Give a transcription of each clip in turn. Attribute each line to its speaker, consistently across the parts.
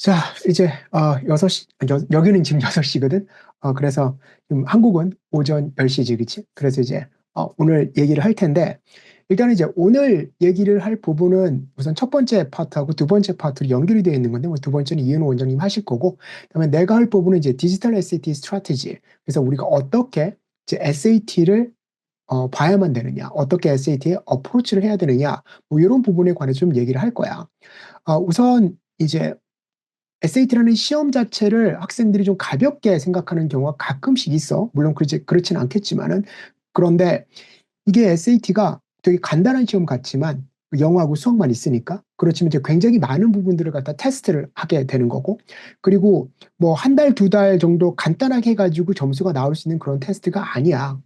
Speaker 1: 자, 이제 6시, 여기는 지금 6시거든. 그래서 지금 한국은 오전 10시지, 그치? 그래서 이제 오늘 얘기를 할 텐데, 일단 이제 오늘 얘기를 할 부분은 우선 첫 번째 파트하고 두 번째 파트로 연결이 되어 있는 건데, 뭐 두 번째는 이은호 원장님 하실 거고, 그다음에 내가 할 부분은 이제 디지털 SAT 스트래티지. 그래서 우리가 어떻게 이제 SAT를 봐야만 되느냐, 어떻게 SAT에 어프로치를 해야 되느냐, 뭐 이런 부분에 관해서 좀 얘기를 할 거야. 우선 이제 SAT라는 시험 자체를 학생들이 좀 가볍게 생각하는 경우가 가끔씩 있어. 물론 그렇진 않겠지만은. 그런데 이게 SAT가 되게 간단한 시험 같지만 영어하고 수학만 있으니까 그렇지만 이제 굉장히 많은 부분들을 갖다 테스트를 하게 되는 거고, 그리고 뭐 한 달, 두 달 정도 간단하게 해가지고 점수가 나올 수 있는 그런 테스트가 아니야.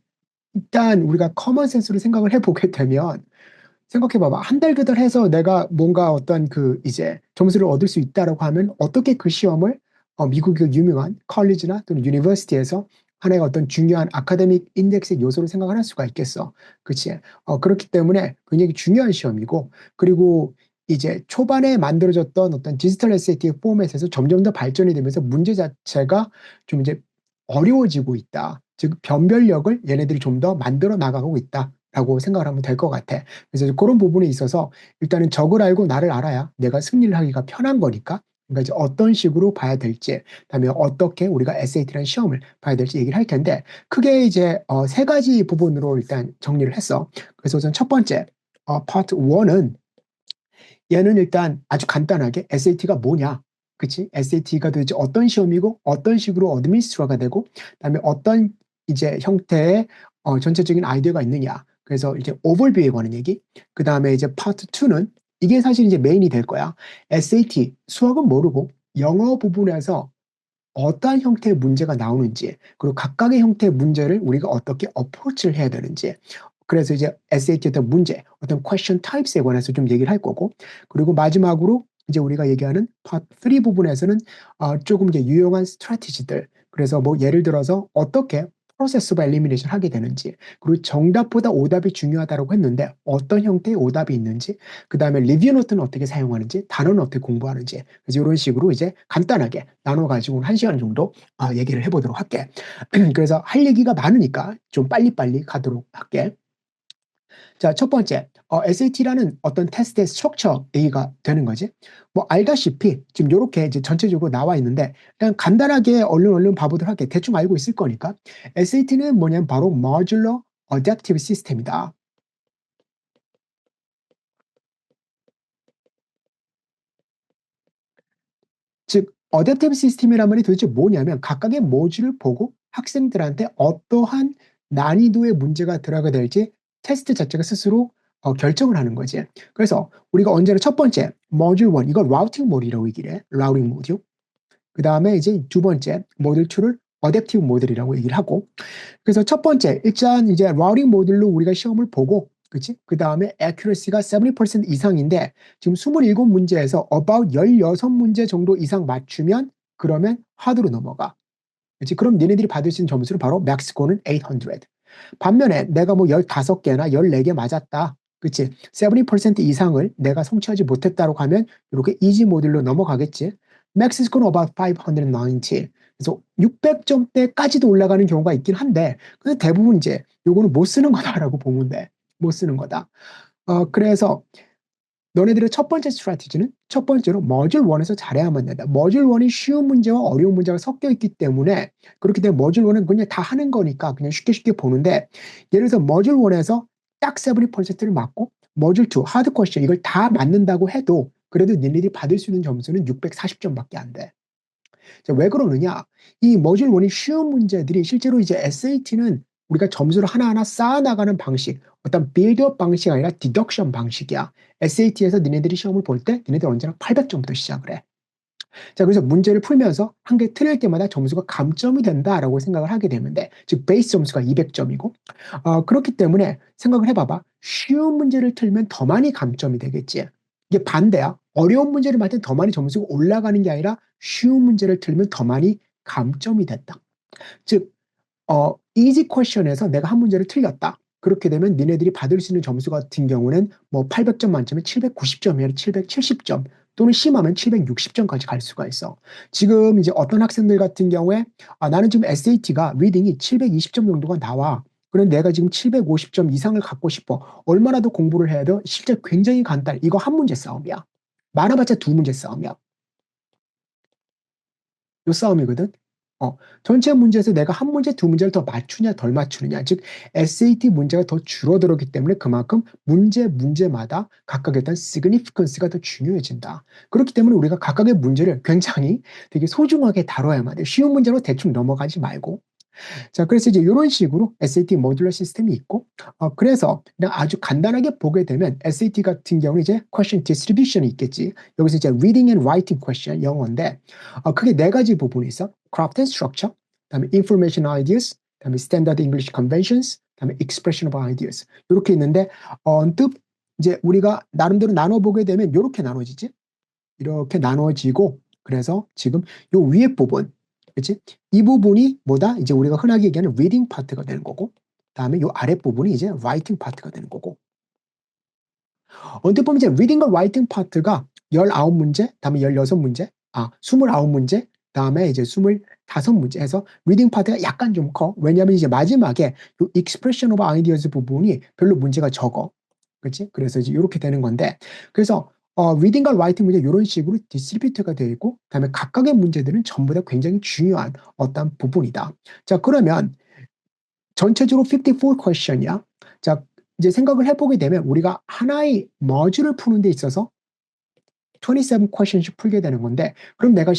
Speaker 1: 일단 우리가 커먼 센스로 생각을 해보게 되면, 생각해봐봐. 한 달 그 달 해서 내가 뭔가 어떤 그 이제 점수를 얻을 수 있다라고 하면 어떻게 그 시험을 미국의 유명한 컬리지나 또는 유니버시티에서 하나의 어떤 중요한 아카데믹 인덱스의 요소로 생각을 할 수가 있겠어. 그치? 그렇기 때문에 굉장히 중요한 시험이고, 그리고 이제 초반에 만들어졌던 어떤 디지털 SAT 포맷에서 점점 더 발전이 되면서 문제 자체가 좀 이제 어려워지고 있다. 즉, 변별력을 얘네들이 좀 더 만들어 나가고 있다라고 생각을 하면 될 것 같아. 그래서 그런 부분에 있어서 일단은 적을 알고 나를 알아야 내가 승리를 하기가 편한 거니까, 그러니까 이제 어떤 식으로 봐야 될지, 그다음에 어떻게 우리가 SAT라는 시험을 봐야 될지 얘기를 할 텐데, 크게 이제 세 가지 부분으로 일단 정리를 했어. 그래서 우선 첫 번째 파트 1은, 얘는 일단 아주 간단하게 SAT가 뭐냐, 그치? SAT가 도대체 어떤 시험이고 어떤 식으로 어드미니스트가 되고, 그다음에 어떤 이제 형태의 전체적인 아이디어가 있느냐. 그래서 이제 오버뷰에 관한 얘기. 그다음에 이제 파트 2는, 이게 사실 이제 메인이 될 거야. SAT 수학은 모르고 영어 부분에서 어떠한 형태의 문제가 나오는지, 그리고 각각의 형태의 문제를 우리가 어떻게 어프로치를 해야 되는지. 그래서 이제 SAT 어떤 문제, 어떤 question types에 관해서 좀 얘기를 할 거고, 그리고 마지막으로 이제 우리가 얘기하는 part 3 부분에서는 조금 이제 유용한 스트래티지들, 그래서 뭐 예를 들어서 어떻게 프로세스 오브 엘리미네이션 하게 되는지, 그리고 정답보다 오답이 중요하다고 했는데 어떤 형태의 오답이 있는지, 그 다음에 리뷰 노트는 어떻게 사용하는지, 단어는 어떻게 공부하는지, 그래서 이런 식으로 이제 간단하게 나눠가지고 1시간 정도 얘기를 해보도록 할게. 그래서 할 얘기가 많으니까 좀 빨리빨리 가도록 할게. 자, 첫 번째, SAT라는 어떤 테스트의 스트럭처 얘기가 되는 거지. 뭐 알다시피 지금 이렇게 이제 전체적으로 나와 있는데, 그냥 간단하게 얼른 봐보도록 할게. 대충 알고 있을 거니까. SAT는 뭐냐면 바로 Modular Adaptive System이다. 즉, 어댑티브 시스템이란 말이 도대체 뭐냐면, 각각의 모듈을 보고 학생들한테 어떠한 난이도의 문제가 들어가게 될지 테스트 자체가 스스로 결정을 하는 거지. 그래서 우리가 언제나 첫 번째 모듈 1, 이걸 라우팅 모듈이라고 얘기를 해. 라우팅 모듈. 그 다음에 이제 두 번째 모듈 2를 어댑티브 모듈이라고 얘기를 하고, 그래서 첫 번째, 일단 이제 라우팅 모듈로 우리가 시험을 보고, 그치? 그 다음에 accuracy가 70% 이상인데, 지금 27문제에서 about 16문제 정도 이상 맞추면, 그러면 하드로 넘어가. 그치? 그럼 얘네들이 받을 수 있는 점수는 바로 max score는 800. 반면에 내가 뭐 15개나 14개 맞았다. 그치? 70% 이상을 내가 성취하지 못했다고 하면 이렇게 이지 모듈로 넘어가겠지. max score는 about 590. 그래서 600점대까지도 올라가는 경우가 있긴 한데, 근데 대부분 이제 요거는 못 쓰는 거다라고 보면 돼. 못 쓰는 거다. 그래서 너네들의 첫 번째 스트래티지는 첫 번째로 머듈 1에서 잘해야만 된다. 머듈 1이 쉬운 문제와 어려운 문제가 섞여 있기 때문에, 그렇기 때문에 머듈 1은 그냥 다 하는 거니까 그냥 쉽게 보는데, 예를 들어서 머듈 1에서 딱 70%를 맞고 머듈 2 하드 퀘스천 이걸 다 맞는다고 해도 그래도 니네들이 받을 수 있는 점수는 640점밖에 안 돼. 자, 왜 그러느냐? 이 머듈 1이 쉬운 문제들이 실제로 이제 SAT는 우리가 점수를 하나하나 쌓아나가는 방식, 어떤 빌드업 방식이 아니라 디덕션 방식이야. SAT에서 니네들이 시험을 볼 때 니네들 언제나 800점부터 시작을 해. 자, 그래서 문제를 풀면서 한 개 틀릴 때마다 점수가 감점이 된다라고 생각을 하게 되는데, 즉 베이스 점수가 200점이고, 그렇기 때문에 생각을 해봐봐. 쉬운 문제를 틀면 더 많이 감점이 되겠지. 이게 반대야. 어려운 문제를 맞을 때 더 많이 점수가 올라가는 게 아니라 쉬운 문제를 틀면 더 많이 감점이 됐다. 즉, easy question에서 내가 한 문제를 틀렸다. 그렇게 되면 니네들이 받을 수 있는 점수 같은 경우는 뭐 800점 만점에 790점이나 770점, 또는 심하면 760점까지 갈 수가 있어. 지금 이제 어떤 학생들 같은 경우에 나는 지금 SAT가 리딩이 720점 정도가 나와. 그런데 내가 지금 750점 이상을 갖고 싶어. 얼마나 더 공부를 해야 돼? 실제 굉장히 간단해. 이거 한 문제 싸움이야. 많아봤자 두 문제 싸움이야. 요 싸움이거든. 전체 문제에서 내가 한 문제, 두 문제를 더 맞추냐, 덜 맞추느냐. 즉, SAT 문제가 더 줄어들었기 때문에 그만큼 문제마다 각각에 대한 significance가 더 중요해진다. 그렇기 때문에 우리가 각각의 문제를 굉장히 되게 소중하게 다뤄야만 돼. 쉬운 문제로 대충 넘어가지 말고. 자, 그래서 이제 이런 식으로 SAT 모듈러 시스템이 있고, 그래서 그냥 아주 간단하게 보게 되면 SAT 같은 경우는 이제 question distribution이 있겠지. 여기서 이제 reading and writing question 영어인데, 크게 네 가지 부분이 있어. craft and structure, 그다음에 information ideas, 그다음에 standard English conventions, 그다음에 expression of ideas. 이렇게 있는데, 언뜻 이제 우리가 나름대로 나눠보게 되면 이렇게 나눠지지. 이렇게 나눠지고, 그래서 지금 요 위에 부분, 그치? 이 부분이 뭐다? 이제 우리가 흔하게 얘기하는 reading 파트가 되는 거고, 다음에 요 아랫 부분이 이제 writing 파트가 되는 거고. 언뜻 보면 이제 reading과 writing 파트가 19문제, 다음에 16문제, 29문제, 다음에 이제 25문제 해서 리딩 파트가 약간 좀 커. 왜냐하면 이제 마지막에 요 expression of ideas 부분이 별로 문제가 적어. 그렇지? 그래서 이제 이렇게 되는 건데, 그래서 리딩과 라이팅 문제 이런 식으로 디스트리뷰트가 되어 있고, 그다음에 각각의 문제들은 전부 다 굉장히 중요한 어떤 부분이다. 자, 그러면 전체적으로 54 퀘션이야. 자, 이제 생각을 해보게 되면 우리가 하나의 머지를 푸는 데 있어서 27 퀘션씩 풀게 되는 건데, 그럼 내가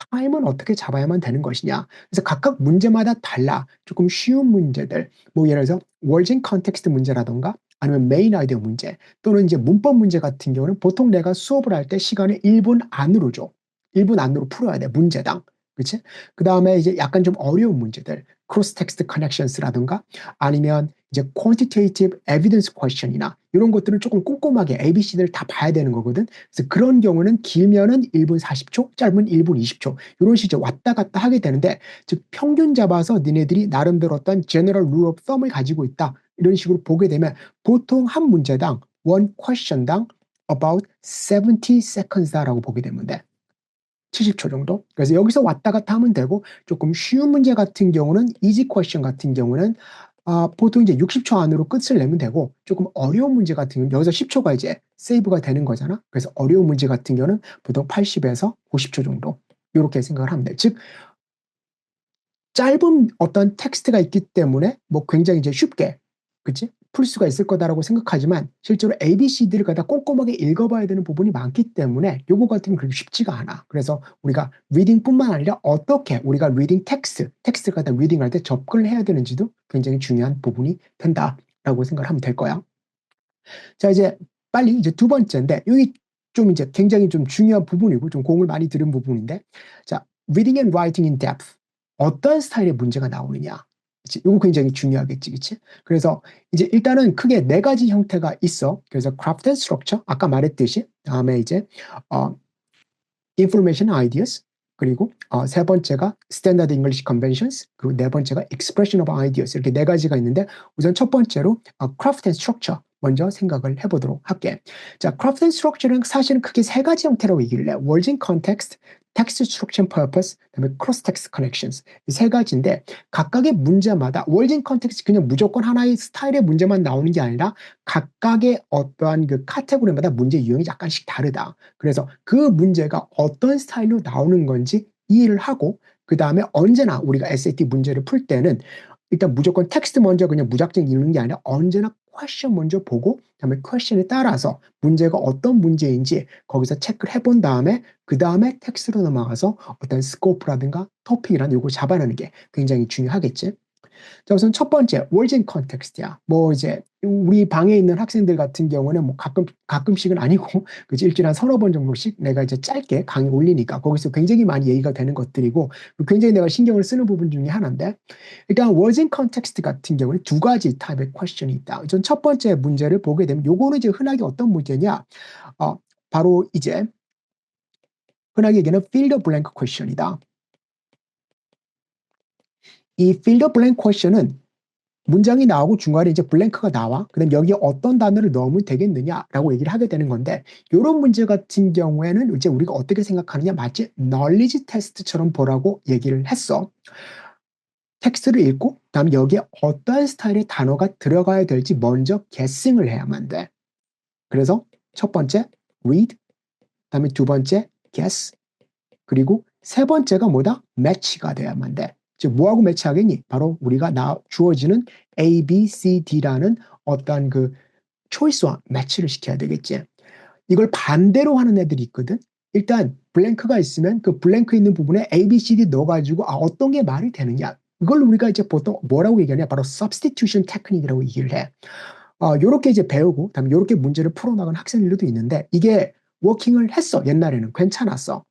Speaker 1: 타임은 어떻게 잡아야만 되는 것이냐. 그래서 각각 문제마다 달라. 조금 쉬운 문제들, 뭐 예를 들어서 월진 컨텍스트 문제라던가 아니면 메인 아이디어 문제 또는 이제 문법 문제 같은 경우는 보통 내가 수업을 할 때 시간을 1분 안으로 줘. 1분 안으로 풀어야 돼. 문제당. 그치? 그 다음에 이제 약간 좀 어려운 문제들, cross text connections라든가 아니면 이제 quantitative evidence question이나 이런 것들은 조금 꼼꼼하게 ABC들을 다 봐야 되는 거거든. 그래서 그런 경우는 길면은 1분 40초, 짧으면 1분 20초 이런 식으로 왔다 갔다 하게 되는데, 즉 평균 잡아서 니네들이 나름대로 어떤 general rule of thumb을 가지고 있다. 이런 식으로 보게 되면 보통 한 문제당 one question당 about 70 seconds다라고 보게 되면 돼. 70초 정도. 그래서 여기서 왔다 갔다 하면 되고, 조금 쉬운 문제 같은 경우는 easy question 같은 경우는 보통 이제 60초 안으로 끝을 내면 되고, 조금 어려운 문제 같은 경우는 여기서 10초가 이제 세이브가 되는 거잖아. 그래서 어려운 문제 같은 경우는 보통 80에서 90초 정도 이렇게 생각을 하면 돼. 즉 짧은 어떤 텍스트가 있기 때문에 뭐 굉장히 이제 쉽게, 그치? 풀 수가 있을 거다라고 생각하지만 실제로 ABC들을 갖다 꼼꼼하게 읽어봐야 되는 부분이 많기 때문에 요거 같은 건 그렇게 쉽지가 않아. 그래서 우리가 리딩뿐만 아니라 어떻게 우리가 리딩 텍스트를 갖다 리딩할 때 접근을 해야 되는지도 굉장히 중요한 부분이 된다라고 생각을 하면 될 거야. 자, 이제 빨리 이제 두 번째인데 여기 좀 이제 굉장히 좀 중요한 부분이고 좀 공을 많이 들은 부분인데, 자, reading and writing in depth. 어떤 스타일의 문제가 나오느냐. 그치? 이거 굉장히 중요하겠지, 그치? 그래서 이제 일단은 크게 네 가지 형태가 있어. 그래서 craft and structure, 아까 말했듯이, 다음에 이제 어, information ideas, 그리고 세 번째가 standard English conventions, 그리고 네 번째가 expression of ideas. 이렇게 네 가지가 있는데 우선 첫 번째로 craft and structure 먼저 생각을 해보도록 할게. 자, craft and structure는 사실은 크게 세 가지 형태라고 얘기를 해. words in context, text structure and purpose, 그다음에 cross text connections. 이 세 가지인데 각각의 문제마다 words in context 그냥 무조건 하나의 스타일의 문제만 나오는 게 아니라 각각의 어떠한 그 카테고리마다 문제 유형이 약간씩 다르다. 그래서 그 문제가 어떤 스타일로 나오는 건지 이해를 하고, 그 다음에 언제나 우리가 SAT 문제를 풀 때는 일단 무조건 텍스트 먼저 그냥 무작정 읽는 게 아니라 언제나 퀘션 먼저 보고, 그다음에 퀘션에 따라서 문제가 어떤 문제인지 거기서 체크를 해본 다음에 그 다음에 텍스트로 넘어가서 어떤 스코프라든가 토픽이라는 요걸 잡아내는 게 굉장히 중요하겠지. 자, 우선 첫 번째, words in context야. 뭐 이제 우리 방에 있는 학생들 같은 경우는 뭐 가끔씩은 아니고, 그치? 일주일에 한 서너 번 정도씩 내가 이제 짧게 강의 올리니까 거기서 굉장히 많이 얘기가 되는 것들이고, 굉장히 내가 신경을 쓰는 부분 중에 하나인데, 일단 words in context 같은 경우는 두 가지 타입의 퀘션이 있다. 우선 첫 번째 문제를 보게 되면 요거는 이제 흔하게 어떤 문제냐? 바로 이제 흔하게 얘기하는 fill the blank question이다. 이 fill the blank question은 문장이 나오고 중간에 이제 블랭크가 나와. 그다음 여기에 어떤 단어를 넣으면 되겠느냐라고 얘기를 하게 되는 건데 이런 문제 같은 경우에는 이제 우리가 어떻게 생각하느냐 마치 널리지 테스트처럼 보라고 얘기를 했어. 텍스트를 읽고 그다음에 여기에 어떠한 스타일의 단어가 들어가야 될지 먼저 guessing을 해야만 돼. 그래서 첫 번째 read, 그다음에 두 번째 guess, 그리고 세 번째가 뭐다? match가 돼야만 돼. 즉 뭐하고 매치하겠니? 바로 우리가 주어지는 A, B, C, D라는 어떤 그 초이스와 매치를 시켜야 되겠지. 이걸 반대로 하는 애들이 있거든. 일단 블랭크가 있으면 그 블랭크 있는 부분에 A, B, C, D 넣어가지고 어떤 게 말이 되느냐. 이걸 우리가 이제 보통 뭐라고 얘기하냐? 바로 substitution technique이라고 얘기를 해. 요렇게 이제 배우고 그다음에 요렇게 문제를 풀어나간 학생들도 있는데 이게 워킹을 했어. 옛날에는 괜찮았어.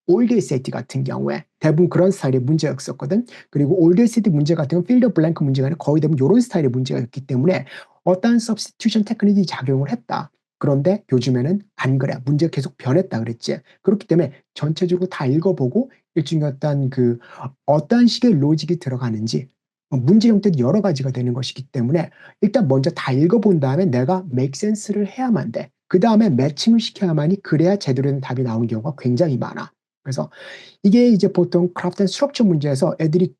Speaker 1: 올드에세이티 같은 경우에 대부분 그런 스타일의 문제였었거든. 그리고 올드에세이티 문제 같은 경우 필드 블랭크 문제가 아니라 거의 대부분 이런 스타일의 문제였기 때문에 어떤 substitution 테크닉이 작용을 했다. 그런데 요즘에는 안 그래. 문제가 계속 변했다 그랬지. 그렇기 때문에 전체적으로 다 읽어보고 일종의 어떤 식의 로직이 들어가는지 문제 형태도 여러 가지가 되는 것이기 때문에 일단 먼저 다 읽어본 다음에 내가 make sense를 해야만 돼. 그 다음에 매칭을 시켜야만이 그래야 제대로 된 답이 나오는 경우가 굉장히 많아. 그래서 이게 이제 보통 크래프트 앤 스트럭처 문제에서 애들이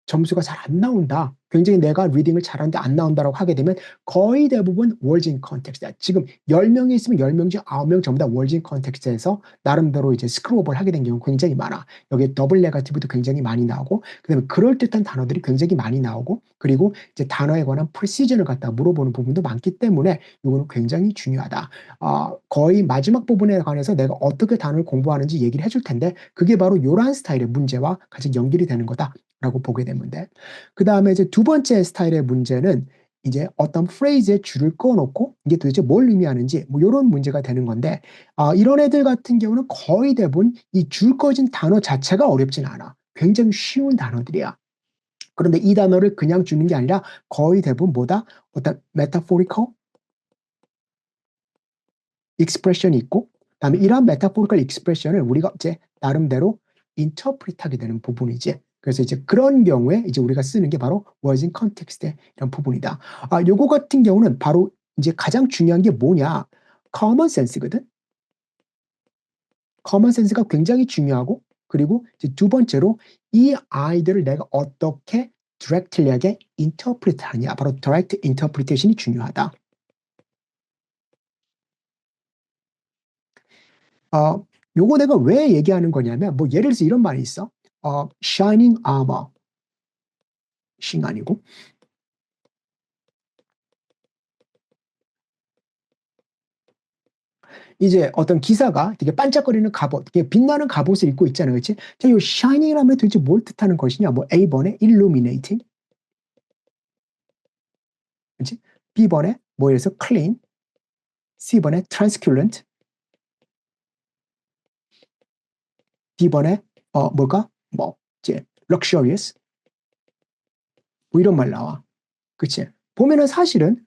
Speaker 1: 점수가 잘 안 나온다. 굉장히 내가 리딩을 잘하는데 안 나온다라고 하게 되면 거의 대부분 words in context야. 지금 10명이 있으면 10명 중 9명 전부 다 words in context에서 나름대로 이제 스크롤업을 하게 된 경우가 굉장히 많아. 여기에 더블 네거티브도 굉장히 많이 나오고 그다음에 그럴듯한 단어들이 굉장히 많이 나오고 그리고 이제 단어에 관한 프리시전을 갖다 물어보는 부분도 많기 때문에 이거는 굉장히 중요하다. 거의 마지막 부분에 관해서 내가 어떻게 단어를 공부하는지 얘기를 해줄 텐데 그게 바로 이러한 스타일의 문제와 같이 연결이 되는 거다. 라고 보게 되면 돼. 그 다음에 이제 두 번째 스타일의 문제는 이제 어떤 프레이즈에 줄을 꺼놓고 이게 도대체 뭘 의미하는지 뭐 이런 문제가 되는 건데 이런 애들 같은 경우는 거의 대부분 이 줄 꺼진 단어 자체가 어렵진 않아. 굉장히 쉬운 단어들이야. 그런데 이 단어를 그냥 주는 게 아니라 거의 대부분 뭐다? 어떤 metaphorical expression이 있고 그다음에 이러한 metaphorical expression을 우리가 이제 나름대로 interpret하게 되는 부분이지. 그래서 이제 그런 경우에 이제 우리가 쓰는 게 바로 words in context의 이런 부분이다. 요거 같은 경우는 바로 이제 가장 중요한 게 뭐냐? common sense거든. common sense가 굉장히 중요하고 그리고 이제 두 번째로 이 아이들을 내가 어떻게 directly하게 interpret 하냐. 바로 direct interpretation이 중요하다. 요거 내가 왜 얘기하는 거냐면 뭐 예를 들어서 이런 말이 있어. shining armor. 싱 아니고 이제 어떤 기사가 되게 반짝거리는 갑옷, 되게 빛나는 갑옷을 입고 있잖아요. 그렇지? 자, 이 shining이라면 도대체 뭘 뜻하는 것이냐? 뭐 A번에 illuminating, 그렇지? B번에 뭐에서 clean, C번에 transparent, D번에 뭘까? 뭐 이제 luxurious 뭐 이런 말 나와. 그렇지? 보면은 사실은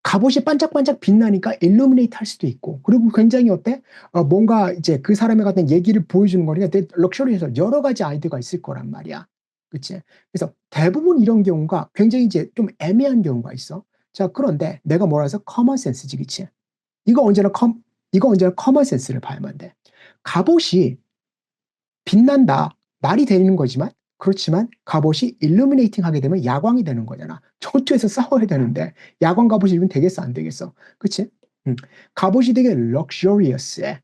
Speaker 1: 갑옷이 반짝반짝 빛나니까 일루미네이트 할 수도 있고 그리고 굉장히 어때? 뭔가 이제 그 사람의 같은 얘기를 보여주는 거니까 되게 럭셔리해서 여러 가지 아이디어가 있을 거란 말이야. 그치? 그래서 대부분 이런 경우가 굉장히 이제 좀 애매한 경우가 있어. 자, 그런데 내가 뭐라 해서 커먼 센스지, 그치? 이거 언제나 이거 언제나 커먼 센스를 봐야만 돼. 갑옷이 빛난다. 말이 되는 거지만 그렇지만 갑옷이 일루미네이팅 하게 되면 야광이 되는 거잖아. 전투에서 싸워야 되는데 야광 갑옷 입으면 되겠어 안 되겠어? 그치? 갑옷이 되게 럭셔리어스해.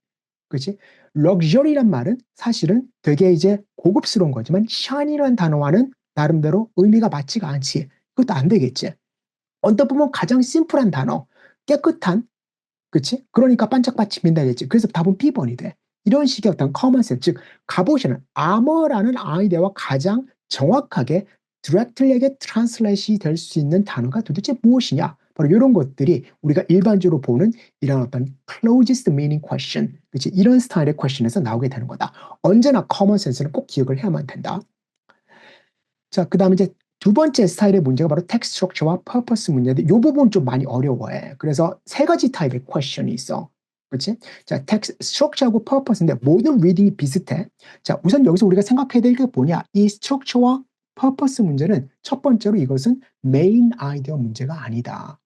Speaker 1: 그치? 럭셔리란 말은 사실은 되게 이제 고급스러운 거지만 샤니라는 단어와는 나름대로 의미가 맞지가 않지. 그것도 안 되겠지. 언뜻 보면 가장 심플한 단어, 깨끗한, 그치? 그러니까 반짝반짝빈다겠지. 그래서 답은 B번이 돼. 이런 식의 어떤 커먼센스, 즉 갑옷이는 아머라는 아이디어와 가장 정확하게 디렉트리하게 트랜슬레이션이 될 수 있는 단어가 도대체 무엇이냐? 바로 이런 것들이 우리가 일반적으로 보는 이런 어떤 closest meaning question, 그치? 이런 스타일의 question에서 나오게 되는 거다. 언제나 커먼센스는 꼭 기억을 해야만 된다. 자, 그 다음에 이제 두 번째 스타일의 문제가 바로 텍스트 스트럭처와 퍼포스 문제인데 이 부분 좀 많이 어려워해. 그래서 세 가지 타입의 퀘션이 있어. 그렇지? 자, 텍스트 스트럭처하고 퍼포스인데 모든 리딩이 비슷해. 자, 우선 여기서 우리가 생각해야 될 게 뭐냐? 이 스트럭처와 퍼포스 문제는 첫 번째로 이것은 메인 아이디어 문제가 아니다.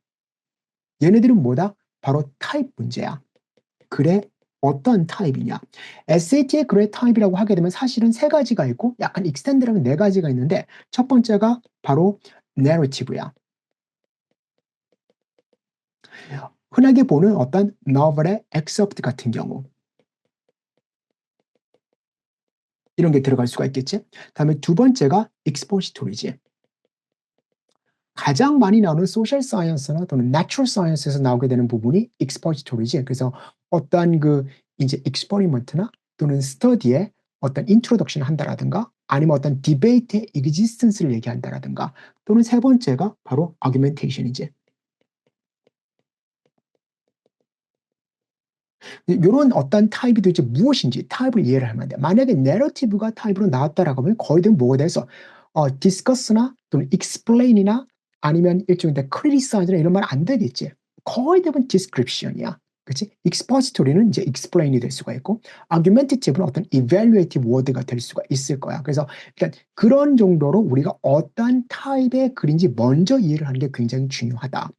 Speaker 1: 얘네들은 뭐다? 바로 타입 문제야. 글의 어떤 타입이냐. SAT의 글의 타입이라고 하게 되면 사실은 세 가지가 있고 약간 익스텐드라면 네 가지가 있는데 첫 번째가 바로 내러티브야. 흔하게 보는 어떤 novel의 excerpt 같은 경우 이런 게 들어갈 수가 있겠지. 다음에 두 번째가 expository지. 가장 많이 나오는 소셜 사이언스나 또는 내추럴 사이언스에서 나오게 되는 부분이 expository지. 그래서 어떤 그 이제 익스퍼리먼트나 또는 스터디에 어떤 인트로덕션을 한다라든가 아니면 어떤 디베이트의 existence를 얘기한다라든가 또는 세 번째가 바로 argumentation이지. 요런 어떤 타입이 도대체 무엇인지 타입을 이해를 하면 돼. 만약에 내러티브가 타입으로 나왔다라고 하면 거의 대부분 뭐가 돼서 discuss나 또는 explain이나 아니면 일종의 criticize나 이런 말 안 되겠지. 거의 대부분 description이야. 그치? expository는 이제 explain이 될 수가 있고 argumentative는 어떤 evaluative word가 될 수가 있을 거야. 그래서 일단 그런 정도로 우리가 어떤 타입의 글인지 먼저 이해를 하는 게 굉장히 중요하다.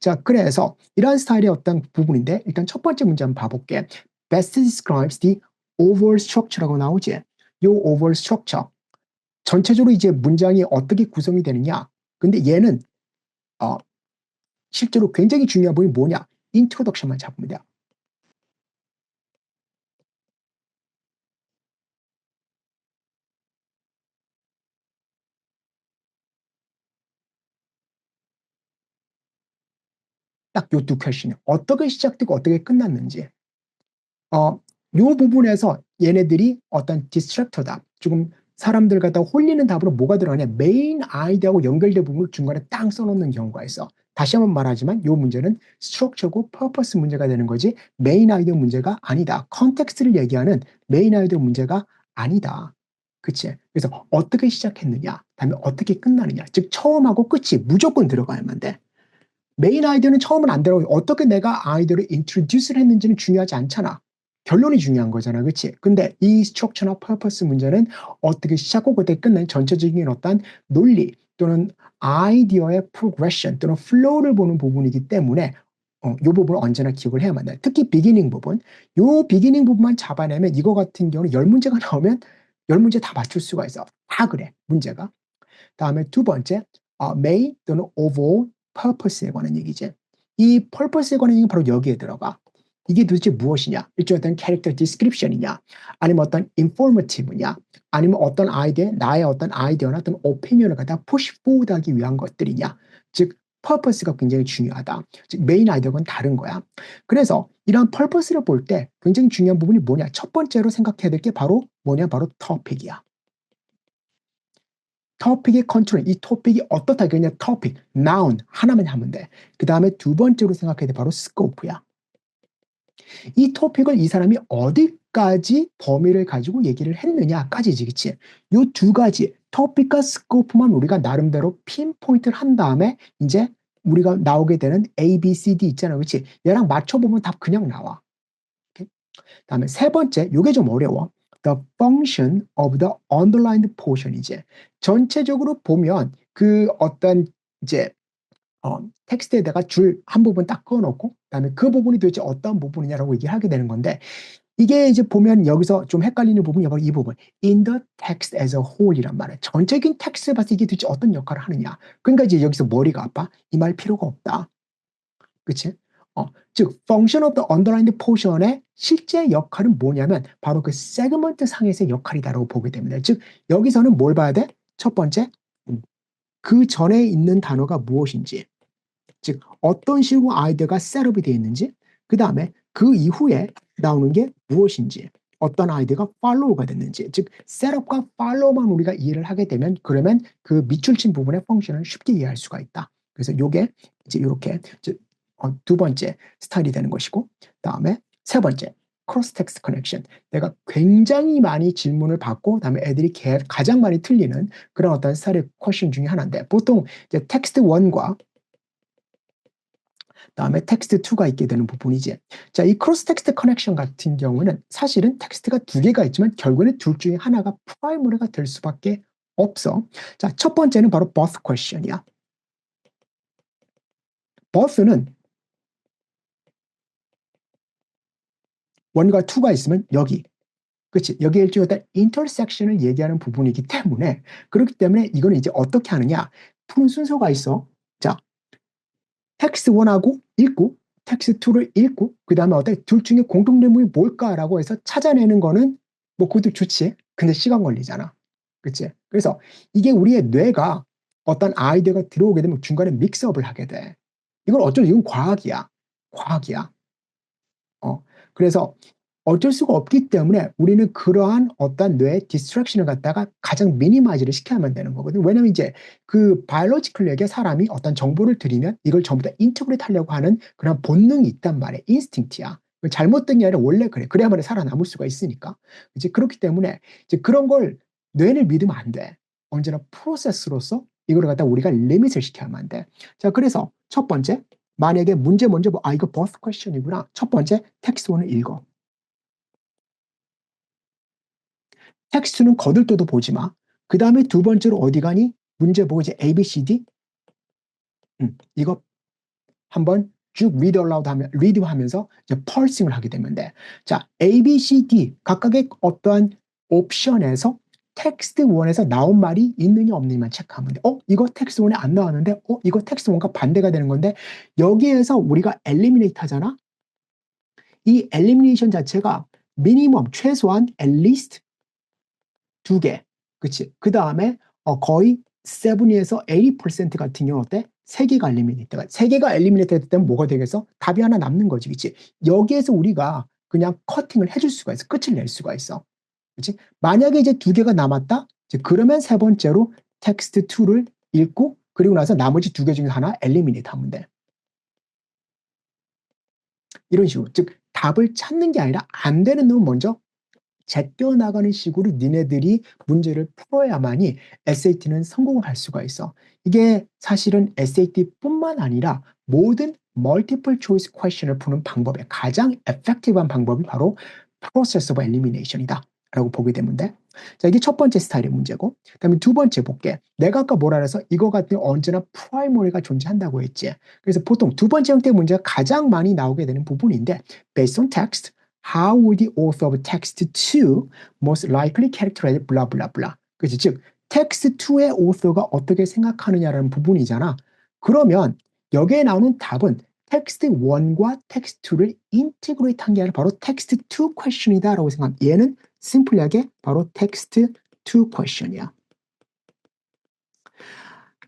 Speaker 1: 자, 그래서 이런 스타일의 어떤 부분인데 일단 첫 번째 문제 한번 봐볼게. Best describes the overall structure라고 나오지. 요 overall structure. 전체적으로 이제 문장이 어떻게 구성이 되느냐. 근데 얘는 실제로 굉장히 중요한 부분이 뭐냐. 인트로덕션만 잡으면 돼요. 딱 요 두 퀘션이 어떻게 시작되고 어떻게 끝났는지. 요 부분에서 얘네들이 어떤 디스트랙터다. 조금 사람들 갖다 홀리는 답으로 뭐가 들어가냐. 메인 아이디어하고 연결된 부분을 중간에 땅 써놓는 경우가 있어. 다시 한번 말하지만 요 문제는 스트럭처고 퍼포스 문제가 되는 거지 메인 아이디어 문제가 아니다. 컨텍스트를 얘기하는 메인 아이디어 문제가 아니다. 그치? 그래서 어떻게 시작했느냐, 다음에 어떻게 끝나느냐. 즉 처음하고 끝이 무조건 들어가야만 돼. 메인 아이디어는 처음은 안 들어가고 어떻게 내가 아이디어를 인트로듀스를 했는지는 중요하지 않잖아. 결론이 중요한 거잖아. 그치? 근데 이 스트럭처나 퍼포스 문제는 어떻게 시작하고 어떻게 끝낸 전체적인 어떤 논리 또는 아이디어의 프로그레션 또는 플로우를 보는 부분이기 때문에 이 부분을 언제나 기억을 해야만 돼. 특히 비기닝 부분. 이 비기닝 부분만 잡아내면 이거 같은 경우는 10문제가 나오면 10문제 다 맞출 수가 있어. 다 그래. 문제가. 다음에 두 번째, may 또는 overall purpose에 관한 얘기지. 이 purpose에 관한 얘기는 바로 여기에 들어가. 이게 도대체 무엇이냐? 일종의 어떤 캐릭터 디스크립션이냐? 아니면 어떤 informative냐? 아니면 어떤 아이디어, 나의 어떤 아이디어나 어떤 오피니언을 갖다 push forward 하기 위한 것들이냐? 즉, purpose가 굉장히 중요하다. 즉, 메인 아이디어는 다른 거야. 그래서 이런 purpose를 볼 때 굉장히 중요한 부분이 뭐냐? 첫 번째로 생각해야 될 게 바로 뭐냐? 바로 topic이야. 토픽의 컨트롤, 이 토픽이 어떻다 그냥 토픽, noun 하나만 하면 돼. 그 다음에 두 번째로 생각해야 돼 바로 스코프야. 이 토픽을 이 사람이 어디까지 범위를 가지고 얘기를 했느냐까지지, 그치? 요 두 가지 토픽과 스코프만 우리가 나름대로 핀포인트를 한 다음에 이제 우리가 나오게 되는 A, B, C, D 있잖아, 그치? 얘랑 맞춰보면 답 그냥 나와. 다음에 세 번째, 요게 좀 어려워. The function of the underlined portion이지. 전체적으로 보면 그 어떤 이제 텍스트에다가 줄 한 부분 딱 그어놓고 그다음에 그 부분이 도대체 어떤 부분이냐라고 얘기를 하게 되는 건데 이게 이제 보면 여기서 좀 헷갈리는 부분이 바로 이 부분. In the text as a whole이란 말이야. 전체적인 텍스트를 봤을 때 이게 도대체 어떤 역할을 하느냐. 그러니까 이제 여기서 머리가 아파. 이 말 필요가 없다. 그치? 즉 function of the underlined portion의 실제 역할은 뭐냐면 바로 그 세그먼트 상에서의 역할이다라고 보게 됩니다. 즉 여기서는 뭘 봐야 돼? 첫 번째, 그 전에 있는 단어가 무엇인지, 즉 어떤 식으로 아이디어가 셋업이 되어 있는지, 그 다음에 그 이후에 나오는 게 무엇인지, 어떤 아이디어가 팔로우가 됐는지, 즉 셋업과 팔로우만 우리가 이해를 하게 되면 그러면 그 밑줄 친 부분의 펑션을 쉽게 이해할 수가 있다. 그래서 요게 이제 이렇게 두 번째 스타일이 되는 것이고, 다음에 세 번째 크로스 텍스트 커넥션. 내가 굉장히 많이 질문을 받고 다음에 애들이 가장 많이 틀리는 그런 어떤 스타일의 퀘션 중에 하나인데 보통 이제 텍스트 1과 다음에 텍스트 2가 있게 되는 부분이지. 자, 이 크로스 텍스트 커넥션 같은 경우는 사실은 텍스트가 두 개가 있지만 결국에는 둘 중에 하나가 프라이머리가 될 수밖에 없어. 자, 첫 번째는 바로 both question이야. both는 1과 2가 있으면 여기. 그치? 여기에 일종의 어떤 intersection을 얘기하는 부분이기 때문에, 그렇기 때문에 이거는 이제 어떻게 하느냐. 푸는 순서가 있어. 자, 텍스트 1하고 읽고, 텍스트 2를 읽고, 그 다음에 어때? 둘 중에 공통점이 뭘까라고 해서 찾아내는 거는 뭐 그것도 좋지. 근데 시간 걸리잖아. 그치? 그래서 이게 우리의 뇌가 어떤 아이디어가 들어오게 되면 중간에 믹스업을 하게 돼. 이건 어쩔 수, 이건 과학이야. 과학이야. 그래서 어쩔 수가 없기 때문에 우리는 그러한 어떤 뇌의 디스트랙션을 갖다가 가장 미니마이즈를 시켜야만 되는 거거든. 왜냐면 이제 그 바이올로지컬하게 사람이 어떤 정보를 들이면 이걸 전부 다 인터그레이트 하려고 하는 그런 본능이 있단 말이야. 인스팅트야. 잘못된 게 아니라 원래 그래. 그래야만 살아남을 수가 있으니까. 이제 그렇기 때문에 이제 그런 걸 뇌를 믿으면 안 돼. 언제나 프로세스로서 이걸 갖다 우리가 리밋을 시켜야만 돼. 자, 그래서 첫 번째, 만약에 문제 먼저 이거 both question이구나. 첫 번째 텍스트 1을 읽어. 텍스트는 거들떠도 보지 마. 그 다음에 두 번째로 어디 가니? 문제 보고 이제 A, B, C, D. 이거 한번 쭉 리드 하면서 이제 펄싱을 하게 되면 돼. 자, A, B, C, D 각각의 어떠한 옵션에서 텍스트 1에서 나온 말이 있느냐 없느냐만 체크하면 돼. 이거 텍스트 1에 안 나왔는데 이거 텍스트 1과 반대가 되는 건데 여기에서 우리가 엘리미네이트 하잖아. 이 엘리미네이션 자체가 미니멈 최소한 at least 2개. 그치? 그 다음에 거의 70에서 80% 같은 경우 어때? 3개가 엘리미네이트가 3개가 엘리미네이트 되면 뭐가 되겠어? 답이 하나 남는 거지. 그치? 여기에서 우리가 그냥 커팅을 해줄 수가 있어. 끝을 낼 수가 있어. 그치? 만약에 이제 2개가 남았다? 이제 그러면 세 번째로 텍스트 2를 읽고 그리고 나서 나머지 2개 중에 하나 엘리미네이트 하면 돼. 이런 식으로. 즉 답을 찾는 게 아니라 안 되는 놈은 먼저 제껴 나가는 식으로 니네들이 문제를 풀어야만이 SAT는 성공을 할 수가 있어. 이게 사실은 SAT뿐만 아니라 모든 멀티플 초이스 퀘션을 푸는 방법의 가장 에펙티브한 방법이 바로 process of elimination이다 라고 보게 되면 돼. 자, 이게 첫 번째 스타일의 문제고, 그 다음에 두 번째 볼게. 내가 아까 뭐라 그래서 이거 같은 경우 언제나 프라이머리가 존재한다고 했지. 그래서 보통 두 번째 형태의 문제가 가장 많이 나오게 되는 부분인데, based on text, how would the author of text 2 most likely characterize blah blah blah. 그치? 즉 text 2의 author가 어떻게 생각하느냐라는 부분이잖아. 그러면 여기에 나오는 답은 text 1과 text 2를 integrate 한 게 아니라 바로 text 2 question이다라고 생각하면 얘는 심플하게 바로 text 2 question이야.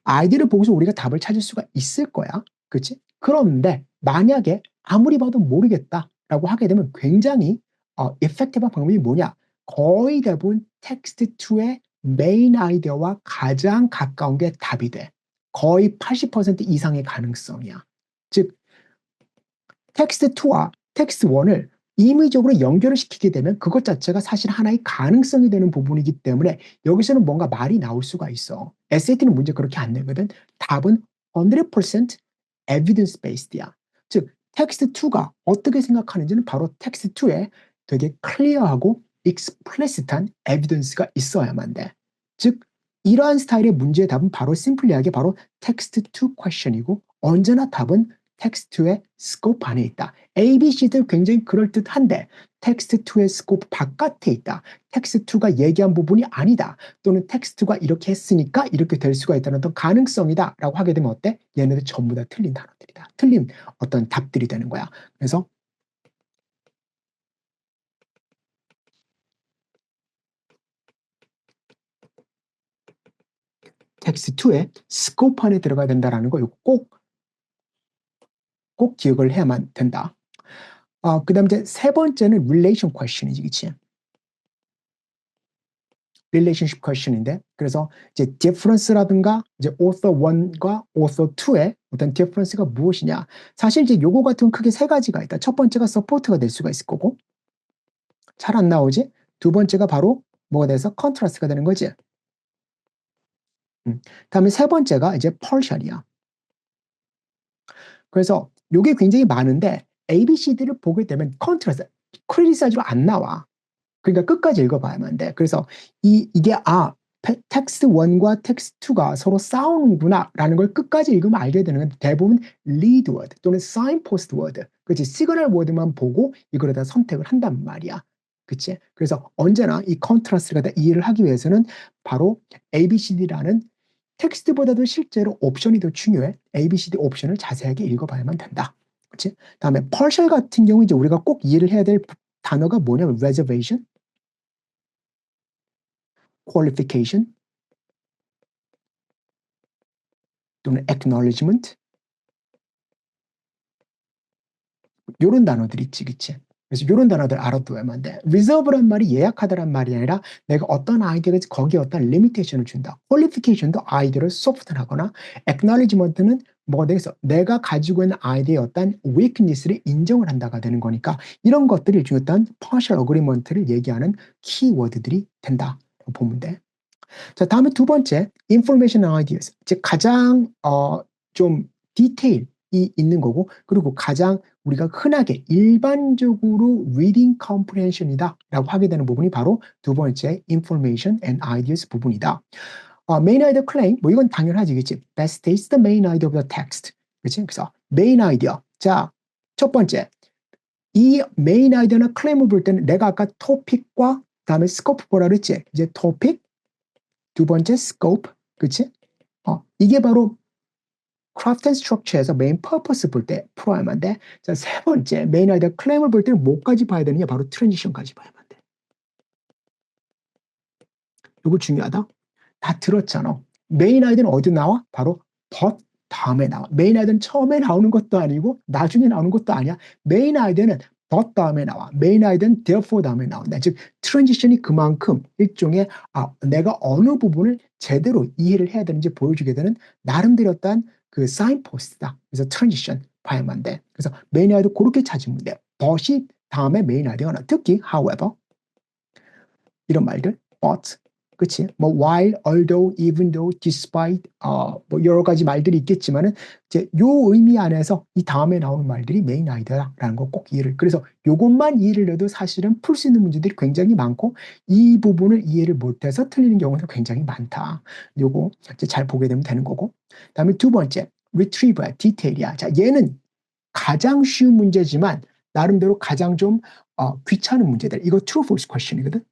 Speaker 1: 아이디를 보고서 우리가 답을 찾을 수가 있을 거야. 그치? 그런데 만약에 아무리 봐도 모르겠다라고 하게 되면 굉장히 effective한 방법이 뭐냐? 거의 대부분 텍스트 2의 메인 아이디어와 가장 가까운 게 답이 돼. 거의 80% 이상의 가능성이야. 즉 텍스트 2와 텍스트 1을 임의적으로 연결을 시키게 되면 그것 자체가 사실 하나의 가능성이 되는 부분이기 때문에 여기서는 뭔가 말이 나올 수가 있어. SAT는 문제 그렇게 안 내거든. 답은 100% evidence based야. 즉 텍스트 2가 어떻게 생각하는지는 바로 텍스트 2에 되게 클리어하고 explicit한 evidence가 있어야만 돼. 즉 이러한 스타일의 문제의 답은 바로 심플리하게 바로 텍스트 2 question이고 언제나 답은 텍스트2의 스코프 안에 있다. A, B, C들 굉장히 그럴듯한데 텍스트2의 스코프 바깥에 있다. 텍스트2가 얘기한 부분이 아니다. 또는 텍스트2가 이렇게 했으니까 이렇게 될 수가 있다는 어떤 가능성이다 라고 하게 되면 어때? 얘네들 전부 다 틀린 단어들이다. 틀린 어떤 답들이 되는 거야. 그래서 텍스트2의 스코프 안에 들어가야 된다는 거 꼭 기억을 해야만 된다. 그 다음 이제 세 번째는 relation question이지, 그치? relationship question인데, 그래서 이제 difference라든가 이제 author 1과 author 2의 어떤 difference가 무엇이냐? 사실 이제 요거 같은 크게 세 가지가 있다. 첫 번째가 support가 될 수가 있을 거고, 잘 안 나오지? 두 번째가 바로 뭐가 돼서 contrast가 되는 거지. 다음에 세 번째가 이제 partial이야. 그래서 요게 굉장히 많은데 A, B, C들을 보게 되면 contrast, criticize로 안 나와. 그러니까 끝까지 읽어봐야만 돼. 그래서 이게 텍스트 1과 텍스트 2가 서로 싸우는구나라는 걸 끝까지 읽으면 알게 되는 건 대부분 lead word 또는 signpost word, 그렇지? 시그널 워드만 보고 이걸 다 선택을 한단 말이야. 그치? 그래서 언제나 이 컨트라스트를 갖다 이해를 하기 위해서는 바로 ABCD라는 텍스트보다도 실제로 옵션이 더 중요해. ABCD 옵션을 자세하게 읽어봐야만 된다. 그치? 다음에 partial 같은 경우 이제 우리가 꼭 이해를 해야 될 단어가 뭐냐면 reservation, qualification 또는 acknowledgement 요런 단어들 있지, 그치? 그래서 요런 단어들 알아두어야만 돼. reserve란 말이 예약하다란 말이 아니라 내가 어떤 아이디어가 거기에 어떤 리미테이션을 준다. qualification도 아이디어를 소프트하거나 acknowledgement는 뭐가 되겠어? 내가 가지고 있는 아이디어의 어떤 weakness를 인정을 한다가 되는 거니까 이런 것들이 일종의 어떤 partial agreement를 얘기하는 키워드들이 된다. 보면 돼. 자, 다음에 두 번째, information and ideas. 즉 가장 좀 디테일이 있는 거고, 그리고 가장 우리가 흔하게 일반적으로 reading comprehension이다 라고 하게 되는 부분이 바로 두 번째 information and ideas 부분이다. main idea claim, 뭐 이건 당연하지, 그치? That states the main idea of the text. 그치? 그래서 main idea. 자, 첫 번째, 이 main idea나 claim을 볼 때는 내가 아까 topic과 다음에 scope 보라 그랬지? 이제 topic, 두 번째 scope, 그치? 이게 바로 craft and structure에서 main purpose 볼 때 풀어야만 돼. 자, 세 번째 main idea claim을 볼 때는 뭐까지 봐야 되느냐? 바로 transition까지 봐야만 돼. 이거 중요하다. 다 들었잖아. main idea는 어디 나와? 바로 but 다음에 나와. main idea는 처음에 나오는 것도 아니고 나중에 나오는 것도 아니야. main idea는 but 다음에 나와. main idea는 therefore 다음에 나온다. 즉 transition이 그만큼 일종의 내가 어느 부분을 제대로 이해를 해야 되는지 보여주게 되는 나름대로 어떤 그 signpost다. 그래서 transition 봐야만 돼. 그래서 main idea 그렇게 찾으면 돼. but이 다음에 main idea가 나와. 특히 however 이런 말들 but 그치? 뭐 while, although, even though, despite 뭐 여러 가지 말들이 있겠지만은 이제 요 의미 안에서 이 다음에 나오는 말들이 메인 아이디어라는 거 꼭 이해를. 그래서 요것만 이해를 해도 사실은 풀 수 있는 문제들이 굉장히 많고 이 부분을 이해를 못해서 틀리는 경우도 굉장히 많다. 요거 이제 잘 보게 되면 되는 거고. 그다음에 두 번째 retrieve야, 디테일이야. 자, 얘는 가장 쉬운 문제지만 나름대로 가장 좀 귀찮은 문제들. 이거 true false question이거든.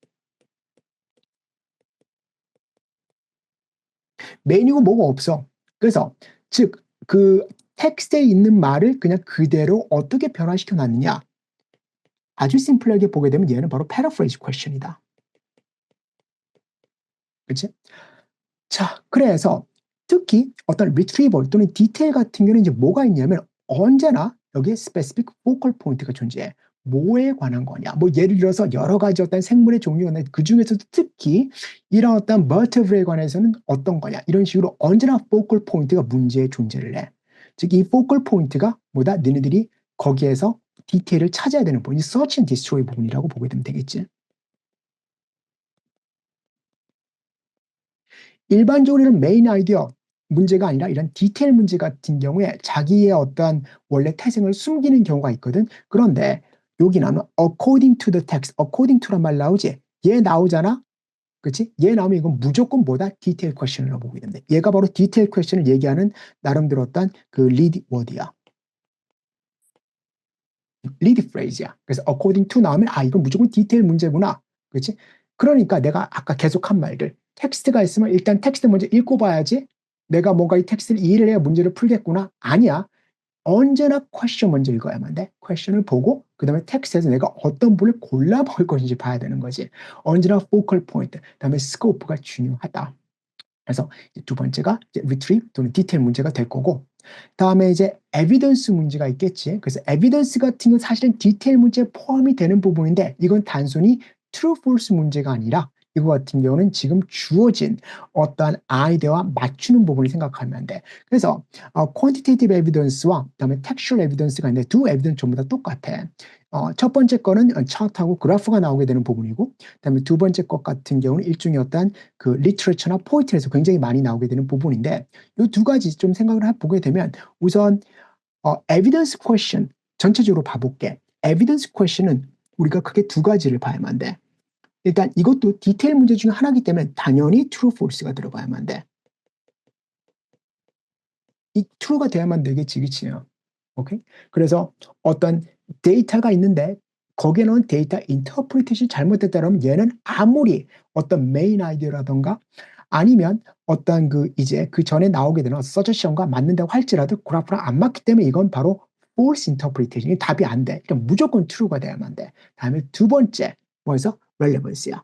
Speaker 1: 메인이고 뭐가 없어. 그래서 즉 그 텍스트에 있는 말을 그냥 그대로 어떻게 변화시켜 놨느냐. 아주 심플하게 보게 되면 얘는 바로 paraphrase question이다. 그렇지? 자, 그래서 특히 어떤 retrieval 또는 디테일 같은 경우는 이제 뭐가 있냐면 언제나 여기에 specific focal point가 존재해. 뭐에 관한 거냐. 뭐 예를 들어서 여러 가지 어떤 생물의 종류가 있는데 그 중에서도 특히 이런 어떤 vertebrae에 관해서는 어떤 거냐. 이런 식으로 언제나 focal point가 문제의 존재를 해. 즉 이 focal point가 뭐다? 너네들이 거기에서 디테일을 찾아야 되는 부분이 search and destroy 부분이라고 보게 되면 되겠지. 일반적으로는 메인 아이디어 문제가 아니라 이런 디테일 문제 같은 경우에 자기의 어떠한 원래 태생을 숨기는 경우가 있거든. 그런데 여기 나오는 according to the text, according to란 말 나오지? 얘 나오잖아? 그치? 얘 나오면 이건 무조건 뭐다? 디테일 퀘션이라고 보게 됩니다. 얘가 바로 디테일 퀘션을 얘기하는 나름대로 어떤 그 리드 워드야. 리드 프레이즈야. 그래서 according to 나오면 이건 무조건 디테일 문제구나. 그렇지? 그러니까 내가 아까 계속한 말들 텍스트가 있으면 일단 텍스트 먼저 읽고 봐야지 내가 뭔가 이 텍스트를 이해를 해야 문제를 풀겠구나. 아니야. 언제나 퀘션 먼저 읽어야만 돼. 퀘션을 보고 그다음에 텍스트에서 내가 어떤 부분을 골라볼 것인지 봐야 되는 거지. 언제나 포컬 포인트, 그다음에 스코프가 중요하다. 그래서 두 번째가 이제 retrieve 또는 디테일 문제가 될 거고 다음에 이제 에비던스 문제가 있겠지. 그래서 에비던스 같은 경우는 사실은 디테일 문제에 포함이 되는 부분인데 이건 단순히 true, false 문제가 아니라 이거 같은 경우는 지금 주어진 어떠한 아이디어와 맞추는 부분을 생각하면 돼. 그래서 quantitative evidence와 그다음에 textual evidence가 있는데 두 evidence 전부 다 똑같아. 첫 번째 거는 차트하고 그래프가 나오게 되는 부분이고 그다음에 두 번째 것 같은 경우는 일종의 어떤 그 리터레처나 포이트에서 굉장히 많이 나오게 되는 부분인데 이 두 가지 좀 생각을 해보게 되면 우선 evidence question 전체적으로 봐볼게. evidence question은 우리가 크게 두 가지를 봐야만 돼. 일단 이것도 디테일 문제 중에 하나이기 때문에 당연히 true, false가 들어가야만 돼. 이 true가 돼야만 되겠지, 그치요? 오케이? 그래서 어떤 데이터가 있는데 거기에 넣은 데이터 인터프리테이션이 잘못됐다면 얘는 아무리 어떤 메인 아이디어라든가 아니면 어떤 이제 그 전에 나오게 되는 서저션과 맞는다고 할지라도 그래프랑 안 맞기 때문에 이건 바로 false interpretation이 답이 안 돼. 그러니까 무조건 true가 돼야만 돼. 다음에 두 번째 뭐에서 relevance야.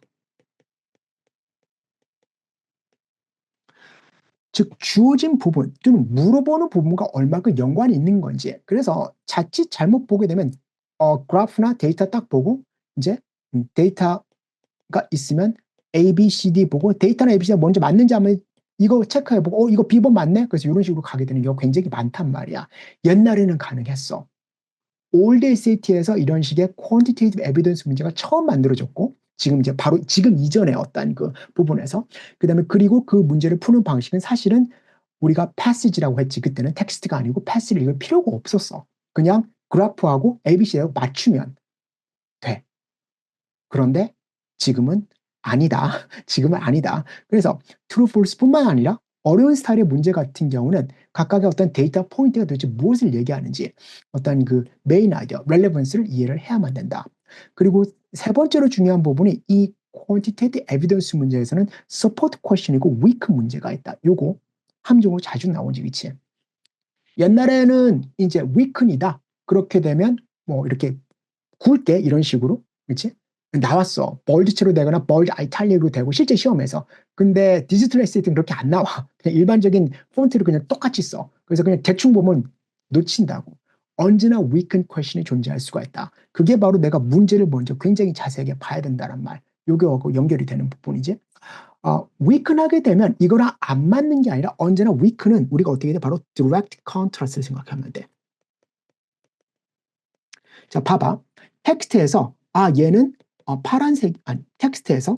Speaker 1: 즉 주어진 부분 또는 물어보는 부분과 얼마큼 연관이 있는 건지. 그래서 자칫 잘못 보게 되면 그래프나 데이터 딱 보고 이제 데이터가 있으면 A, B, C, D 보고 데이터나 A, B, C가 먼저 맞는지 한번 이거 체크해보고 이거 B번 맞네? 그래서 이런 식으로 가게 되는 경우가 굉장히 많단 말이야. 옛날에는 가능했어. 올드 SAT에서 이런 식의 quantitative evidence 문제가 처음 만들어졌고 지금 이제 바로 지금 이전에 어떤 그 부분에서 그다음에 그리고 그 문제를 푸는 방식은 사실은 우리가 passage라고 했지. 그때는 텍스트가 아니고 passage를 읽을 필요가 없었어. 그냥 그래프하고 ABC하고 맞추면 돼. 그런데 지금은 아니다. 지금은 아니다. 그래서 true, false뿐만 아니라 어려운 스타일의 문제 같은 경우는 각각의 어떤 데이터 포인트가 도대체 무엇을 얘기하는지 어떤 그 메인 아이디어, relevance를 이해를 해야만 된다. 그리고 세 번째로 중요한 부분이 이 quantitative evidence 문제에서는 support question이고 weak 문제가 있다. 요거 함정으로 자주 나오지, 그치? 옛날에는 이제 weaken이다. 그렇게 되면 뭐 이렇게 굵게 이런 식으로, 그치? 나왔어. bol드체로 되거나 bold italic으로 되고 실제 시험에서. 근데 디지털 에세이는 그렇게 안 나와. 그냥 일반적인 폰트를 그냥 똑같이 써. 그래서 그냥 대충 보면 놓친다고. 언제나 weaken question이 존재할 수가 있다. 그게 바로 내가 문제를 먼저 굉장히 자세하게 봐야 된다는 말. 요거하고 연결이 되는 부분이지. weaken하게 되면 이거랑 안 맞는 게 아니라 언제나 weaken은 우리가 어떻게 돼? 바로 direct contrast를 생각하면 돼. 자, 봐봐. 텍스트에서 얘는 파란색 아니 텍스트에서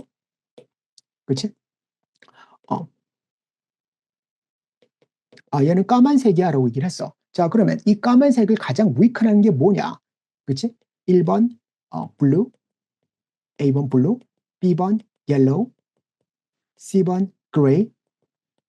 Speaker 1: 그렇지? 어, 얘는 까만색이야라고 얘기를 했어. 자, 그러면 이 까만색을 가장 weaken하는 게 뭐냐? 그렇지? 1번 blue, A번 blue, B번 yellow, C번 gray,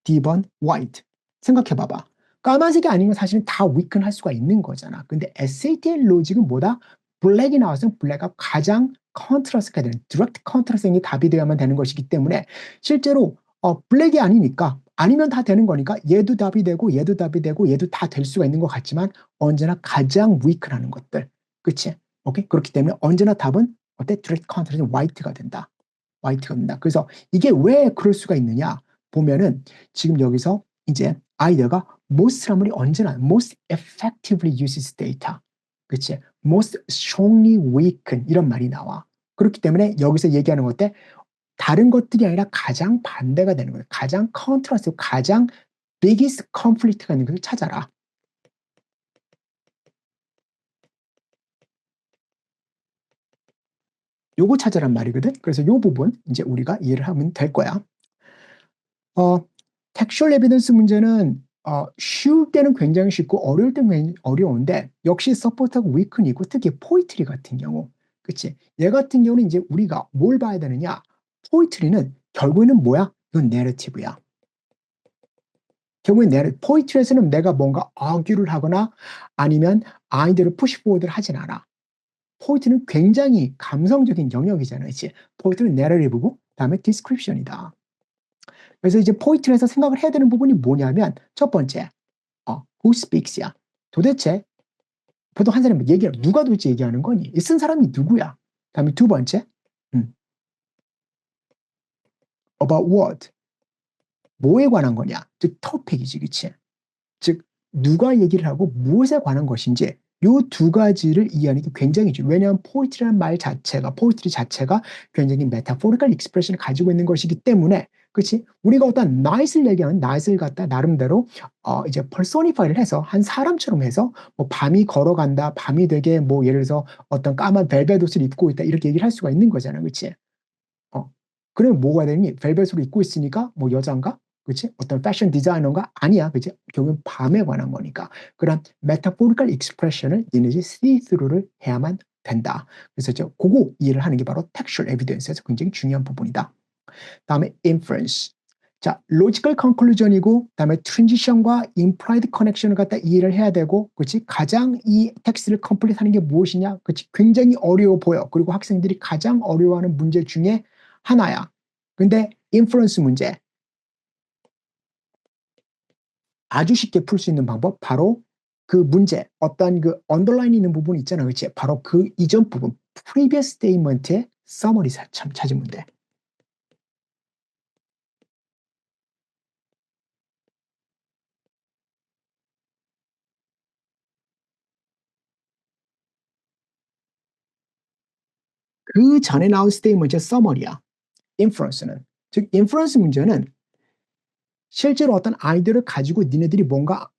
Speaker 1: D번 white. 생각해 봐봐. 까만색이 아닌 건 사실은 다 weaken 할 수가 있는 거잖아. 근데 SAT의 로직은 뭐다? 블랙이 나왔으면 블랙과 가장 컨트라스트가 되는 디렉트 컨트라스트가 답이 되어야만 되는 것이기 때문에 실제로 블랙이 아니니까 아니면 다 되는 거니까 얘도 답이 되고 얘도 답이 되고 얘도 다 될 수가 있는 것 같지만 언제나 가장 weaken하는 것들. 그치? 오케이? 그렇기 때문에 언제나 답은 어때? 디렉트 컨트라스트 화이트가 된다. 화이트가 된다. 그래서 이게 왜 그럴 수가 있느냐? 보면은 지금 여기서 이제 아이디어가 most란 말이 언제나 most effectively uses data. 그치? most strongly weaken 이런 말이 나와. 그렇기 때문에 여기서 얘기하는 것 때 다른 것들이 아니라 가장 반대가 되는 거예요. 가장 컨트라스트, 가장 biggest conflict가 있는 것을 찾아라. 요거 찾아란 말이거든. 그래서 요 부분 이제 우리가 이해를 하면 될 거야. 텍스츄얼 에비던스 문제는 쉬울 때는 굉장히 쉽고 어려울 때는 굉장히 어려운데 역시 서포트하고 위큰이고 특히 포이트리 같은 경우 그치? 얘 같은 경우는 이제 우리가 뭘 봐야 되느냐 포이트리는 결국에는 뭐야? 이건 내러티브야. 결국엔 포이트리에서는 내가 뭔가 아규를 하거나 아니면 아이디어를 푸시포워드를 하진 않아. 포이트는 굉장히 감성적인 영역이잖아. 그치? 포이트는 내러티브고 다음에 디스크립션이다. 그래서 이제 포인트에서 생각을 해야 되는 부분이 뭐냐면 첫 번째, who speaks야. 도대체 보통 한 사람이 누가 도대체 얘기하는 거니? 쓴 사람이 누구야? 다음에 두 번째, about what? 뭐에 관한 거냐? 즉 토픽이지, 그치? 즉 누가 얘기를 하고 무엇에 관한 것인지 요 두 가지를 이해하는 게 굉장히 중요해요. 왜냐하면 포이트리라는 말 자체가 포이트리 자체가 굉장히 메타포리컬 익스프레션을 가지고 있는 것이기 때문에 그렇지? 우리가 어떤 나잇을 얘기하는 나잇을 갖다 나름대로 이제 퍼소니파이를 해서 한 사람처럼 해서 뭐 밤이 걸어간다, 밤이 되게 뭐 예를 들어서 어떤 까만 벨벳 옷을 입고 있다 이렇게 얘기를 할 수가 있는 거잖아, 그렇지? 어, 그러면 뭐가 되니? 벨벳으로 입고 있으니까 뭐 여잔가? 그치? 어떤 패션 디자이너가 아니야. 그치? 결국은 밤에 관한 거니까. 그런 메타포리컬 익스프레션을 얘네들이 see through를 해야만 된다. 그래서 그거 이해를 하는 게 바로 textual evidence에서 굉장히 중요한 부분이다. 다음에 inference. 자, logical conclusion이고, 다음에 transition과 implied connection을 갖다 이해를 해야 되고, 그렇지? 가장 이 텍스트를 컴플릿 하는 게 무엇이냐? 그렇지? 굉장히 어려워 보여. 그리고 학생들이 가장 어려워하는 문제 중에 하나야. 근데 inference 문제 아주 쉽게 풀 수 있는 방법 바로 그 문제 어떤 그 언더라인 있는 부분 있잖아, 그렇지? 바로 그 이전 부분 previous statement의 summary 찾으면 돼. 그 전에 나온 statement의 summary야. inference는. 즉 inference 문제는 실제로 어떤 아이디어를 가지고 니네들이 뭔가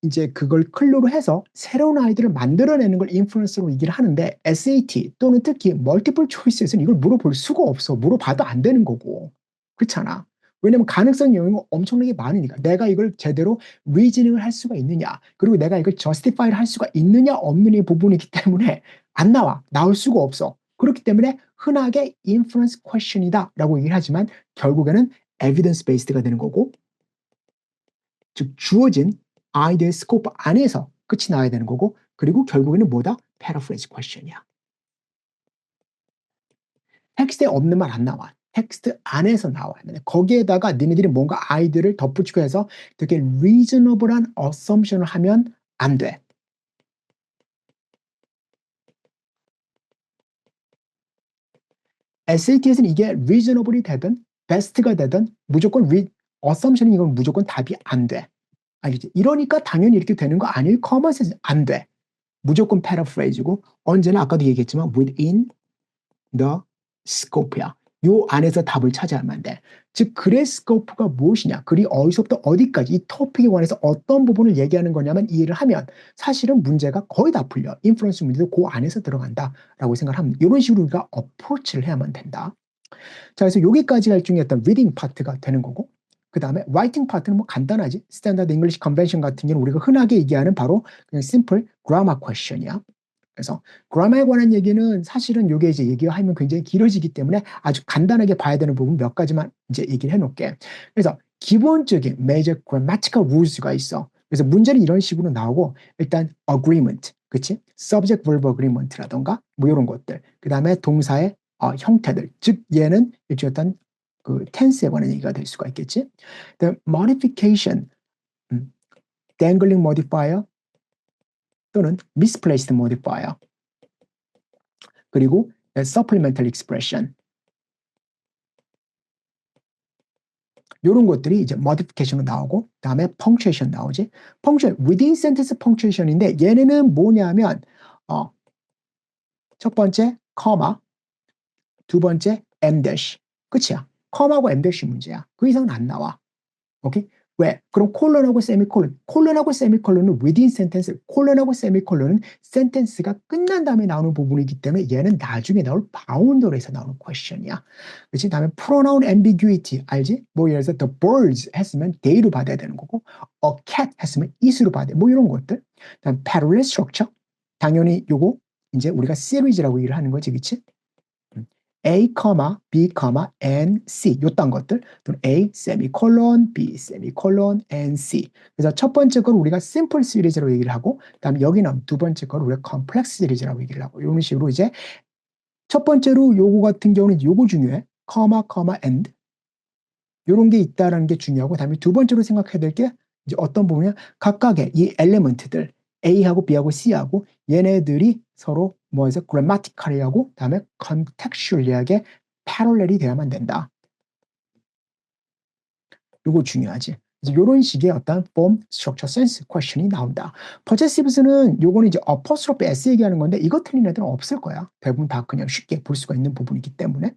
Speaker 1: 이제 그걸 클로로 해서 새로운 아이디어를 만들어내는 걸 인프루언스로 얘기를 하는데 SAT 또는 특히 멀티플 초이스에서는 이걸 물어볼 수가 없어. 물어봐도 안 되는 거고. 그렇잖아. 왜냐면 가능성 영역이 엄청나게 많으니까 내가 이걸 제대로 리즈닝을 할 수가 있느냐 그리고 내가 이걸 저스티파이를 할 수가 있느냐 없느냐의 부분이기 때문에 안 나올 수가 없어. 그렇기 때문에 흔하게 인프루언스 퀘스천이다 라고 얘기를 하지만 결국에는 에비던스 베이스드가 되는 거고 즉 주어진 아이디어의 스코프 안에서 끝이 나야 되는 거고 그리고 결국에는 뭐다? 패러프레이즈 퀘스천이야. 텍스트에 없는 말 안 나와. 텍스트 안에서 나와야 돼. 거기에다가 니네들이 뭔가 아이디어를 덧붙이고 해서 되게 reasonable한 assumption을 하면 안 돼. SAT에서는 이게 reasonable이 되든 best가 되든 무조건 assumption이 이건 무조건 답이 안 돼. 알겠지? 이러니까 당연히 이렇게 되는 거 아니에요? 커먼센스 안 돼. 무조건 패러프레이즈고 언제나 아까도 얘기했지만 within the scope야. 요 안에서 답을 찾아야만 돼. 즉 글의 스코프가 무엇이냐, 글이 어디서부터 어디까지 이 토픽에 관해서 어떤 부분을 얘기하는 거냐면 이해를 하면 사실은 문제가 거의 다 풀려. 인플루언스 문제도 그 안에서 들어간다라고 생각을 합니다. 이런 식으로 우리가 어프로치를 해야만 된다. 자, 그래서 여기까지가 일종의 어떤 리딩 파트가 되는 거고 그 다음에 라이팅 파트는 뭐 간단하지. 스탠다드 잉글리시 컨벤션 같은 경우는 우리가 흔하게 얘기하는 바로 그냥 심플 그라마 퀘스천이야. 그래서 그라마에 관한 얘기는 사실은 이게 이제 얘기하면 굉장히 길어지기 때문에 아주 간단하게 봐야 되는 부분 몇 가지만 이제 얘기를 해놓을게. 그래서 기본적인 major grammatical rules가 있어. 그래서 문제는 이런 식으로 나오고 일단 agreement, 그치? subject verb agreement라던가 뭐 이런 것들. 그 다음에 동사의 형태들. 즉 얘는 일종의 어떤 그 tense에 관한 얘기가 될 수가 있겠지. The modification, dangling modifier 또는 misplaced modifier 그리고 supplemental expression 이런 것들이 이제 modification으로 나오고 다음에 punctuation 나오지. punctuation, within sentence punctuation인데 얘네는 뭐냐면 첫 번째 comma, 두 번째 m dash 끝이야. com마하고 m dash 문제야. 그 이상은 안 나와. 오케이? 왜? 그럼 콜론하고 세미콜론, 콜론하고 세미콜론은 within sentence, 콜론하고 세미콜론은 sentence가 끝난 다음에 나오는 부분이기 때문에 얘는 나중에 나올 바운더에서 나오는 question이야. 그렇지? 다음에 pronoun ambiguity 알지? 뭐 예를 들어서 the birds 했으면 they로 받아야 되는 거고 a cat 했으면 it으로 받아야 돼. 뭐 이런 것들. 다음 parallel structure 당연히 요거 이제 우리가 series라고 얘기를 하는 거지, 그렇지? A, B, and C 요딴 것들 또는 A, 세미콜론, B, 세미콜론, and C 그래서 첫 번째 걸 우리가 심플 시리즈로 얘기를 하고 그다음에 여기는 두 번째 걸 우리가 컴플렉스 시리즈라고 얘기를 하고 이런 식으로 이제 첫 번째로 요거 같은 경우는 요거 중요해 and 요런 게 있다라는 게 중요하고 그다음에 두 번째로 생각해야 될 게 이제 어떤 부분이냐 각각의 이 엘리먼트들 A하고 B하고 C하고 얘네들이 서로 뭐해서 grammatically하고 다음에 contextually하게 parallel이 돼야만 된다. 요거 중요하지. 그래서 요런 식의 어떤 form, structure, sense question이 나온다. possessives는 요거는 이제 apostrophe s 얘기하는 건데 이거 틀린 애들은 없을 거야. 대부분 다 그냥 쉽게 볼 수가 있는 부분이기 때문에.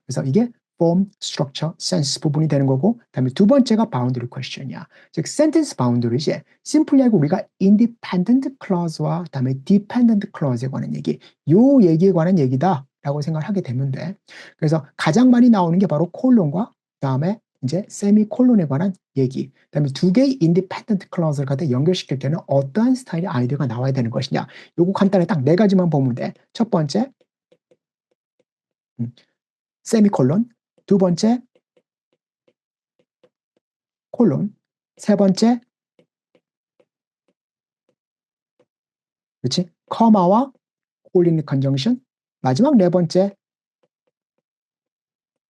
Speaker 1: 그래서 이게 form, structure, sense 부분이 되는 거고 그다음에 두 번째가 boundary question이야. 즉 sentence boundary지. simply하고 우리가 independent clause와 그다음에 dependent clause에 관한 얘기, 요 얘기에 관한 얘기다라고 생각을 하게 되면 돼. 그래서 가장 많이 나오는 게 바로 콜론과 그다음에 이제 세미콜론에 관한 얘기, 그다음에 두 개의 인디펜던트 클로즈를 갖다 연결시킬 때는 어떠한 스타일의 아이디어가 나와야 되는 것이냐. 요거 간단히 딱 네 가지만 보면 돼. 첫 번째, 세미콜론. 두 번째, 콜론. 세 번째, 그렇지? 커마와 올리는 컨정션. 마지막 네 번째,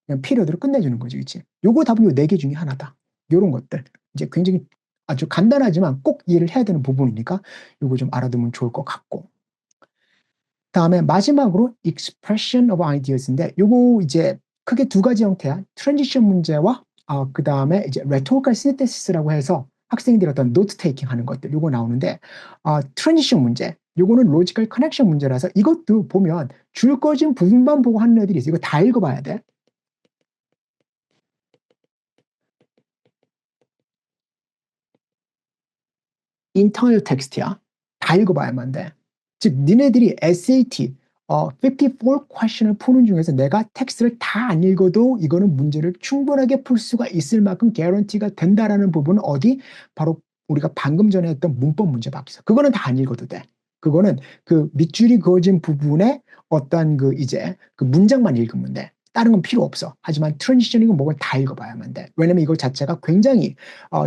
Speaker 1: 그냥 피리어드로 끝내주는 거지, 그렇지? 요거 답은 요 네 개 중에 하나다. 요런 것들 이제 굉장히 아주 간단하지만 꼭 이해를 해야 되는 부분이니까 요거 좀 알아두면 좋을 것 같고. 다음에 마지막으로 expression of ideas인데 요거 이제 크게 두 가지 형태야. 트랜지션 문제와 그 다음에 이제 rhetorical synthesis라고 해서 학생들이 어떤 노트 테이킹 하는 것들 요거 나오는데 트랜지션 문제 요거는 로지컬 커넥션 문제라서 이것도 보면 줄 꺼진 부분만 보고 하는 애들이 있어. 이거 다 읽어봐야 돼. 인터널 텍스트야. 다 읽어봐야만 돼. 즉 니네들이 SAT 54 퀘션을 푸는 중에서 내가 텍스트를 다 안 읽어도 이거는 문제를 충분하게 풀 수가 있을 만큼 개런티가 된다라는 부분은 어디? 바로 우리가 방금 전에 했던 문법 문제밖에 없어. 그거는 다 안 읽어도 돼. 그거는 그 밑줄이 그어진 부분에 어떤 그 이제 그 문장만 읽으면 돼. 다른 건 필요 없어. 하지만 트랜지션이고 뭐건 다 읽어봐야만 돼. 왜냐면 이거 자체가 굉장히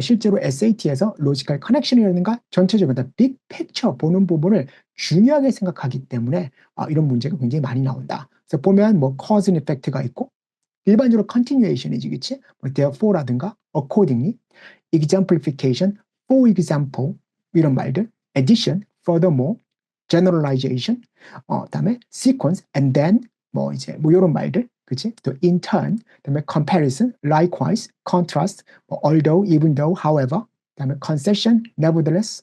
Speaker 1: 실제로 SAT에서 로지컬 커넥션이라든가 전체적으로 빅 픽처 보는 부분을 중요하게 생각하기 때문에 이런 문제가 굉장히 많이 나온다. 그래서 보면 뭐 cause and effect가 있고 일반적으로 continuation이지, 그치? 뭐 therefore라든가 accordingly, exemplification, for example 이런 말들, addition, furthermore, generalization, 그다음에 sequence, and then 뭐 이제 뭐 이런 말들, 그치? 또 in turn, 그다음에 comparison, likewise, contrast, 뭐 although, even though, however, 그다음에 concession, nevertheless,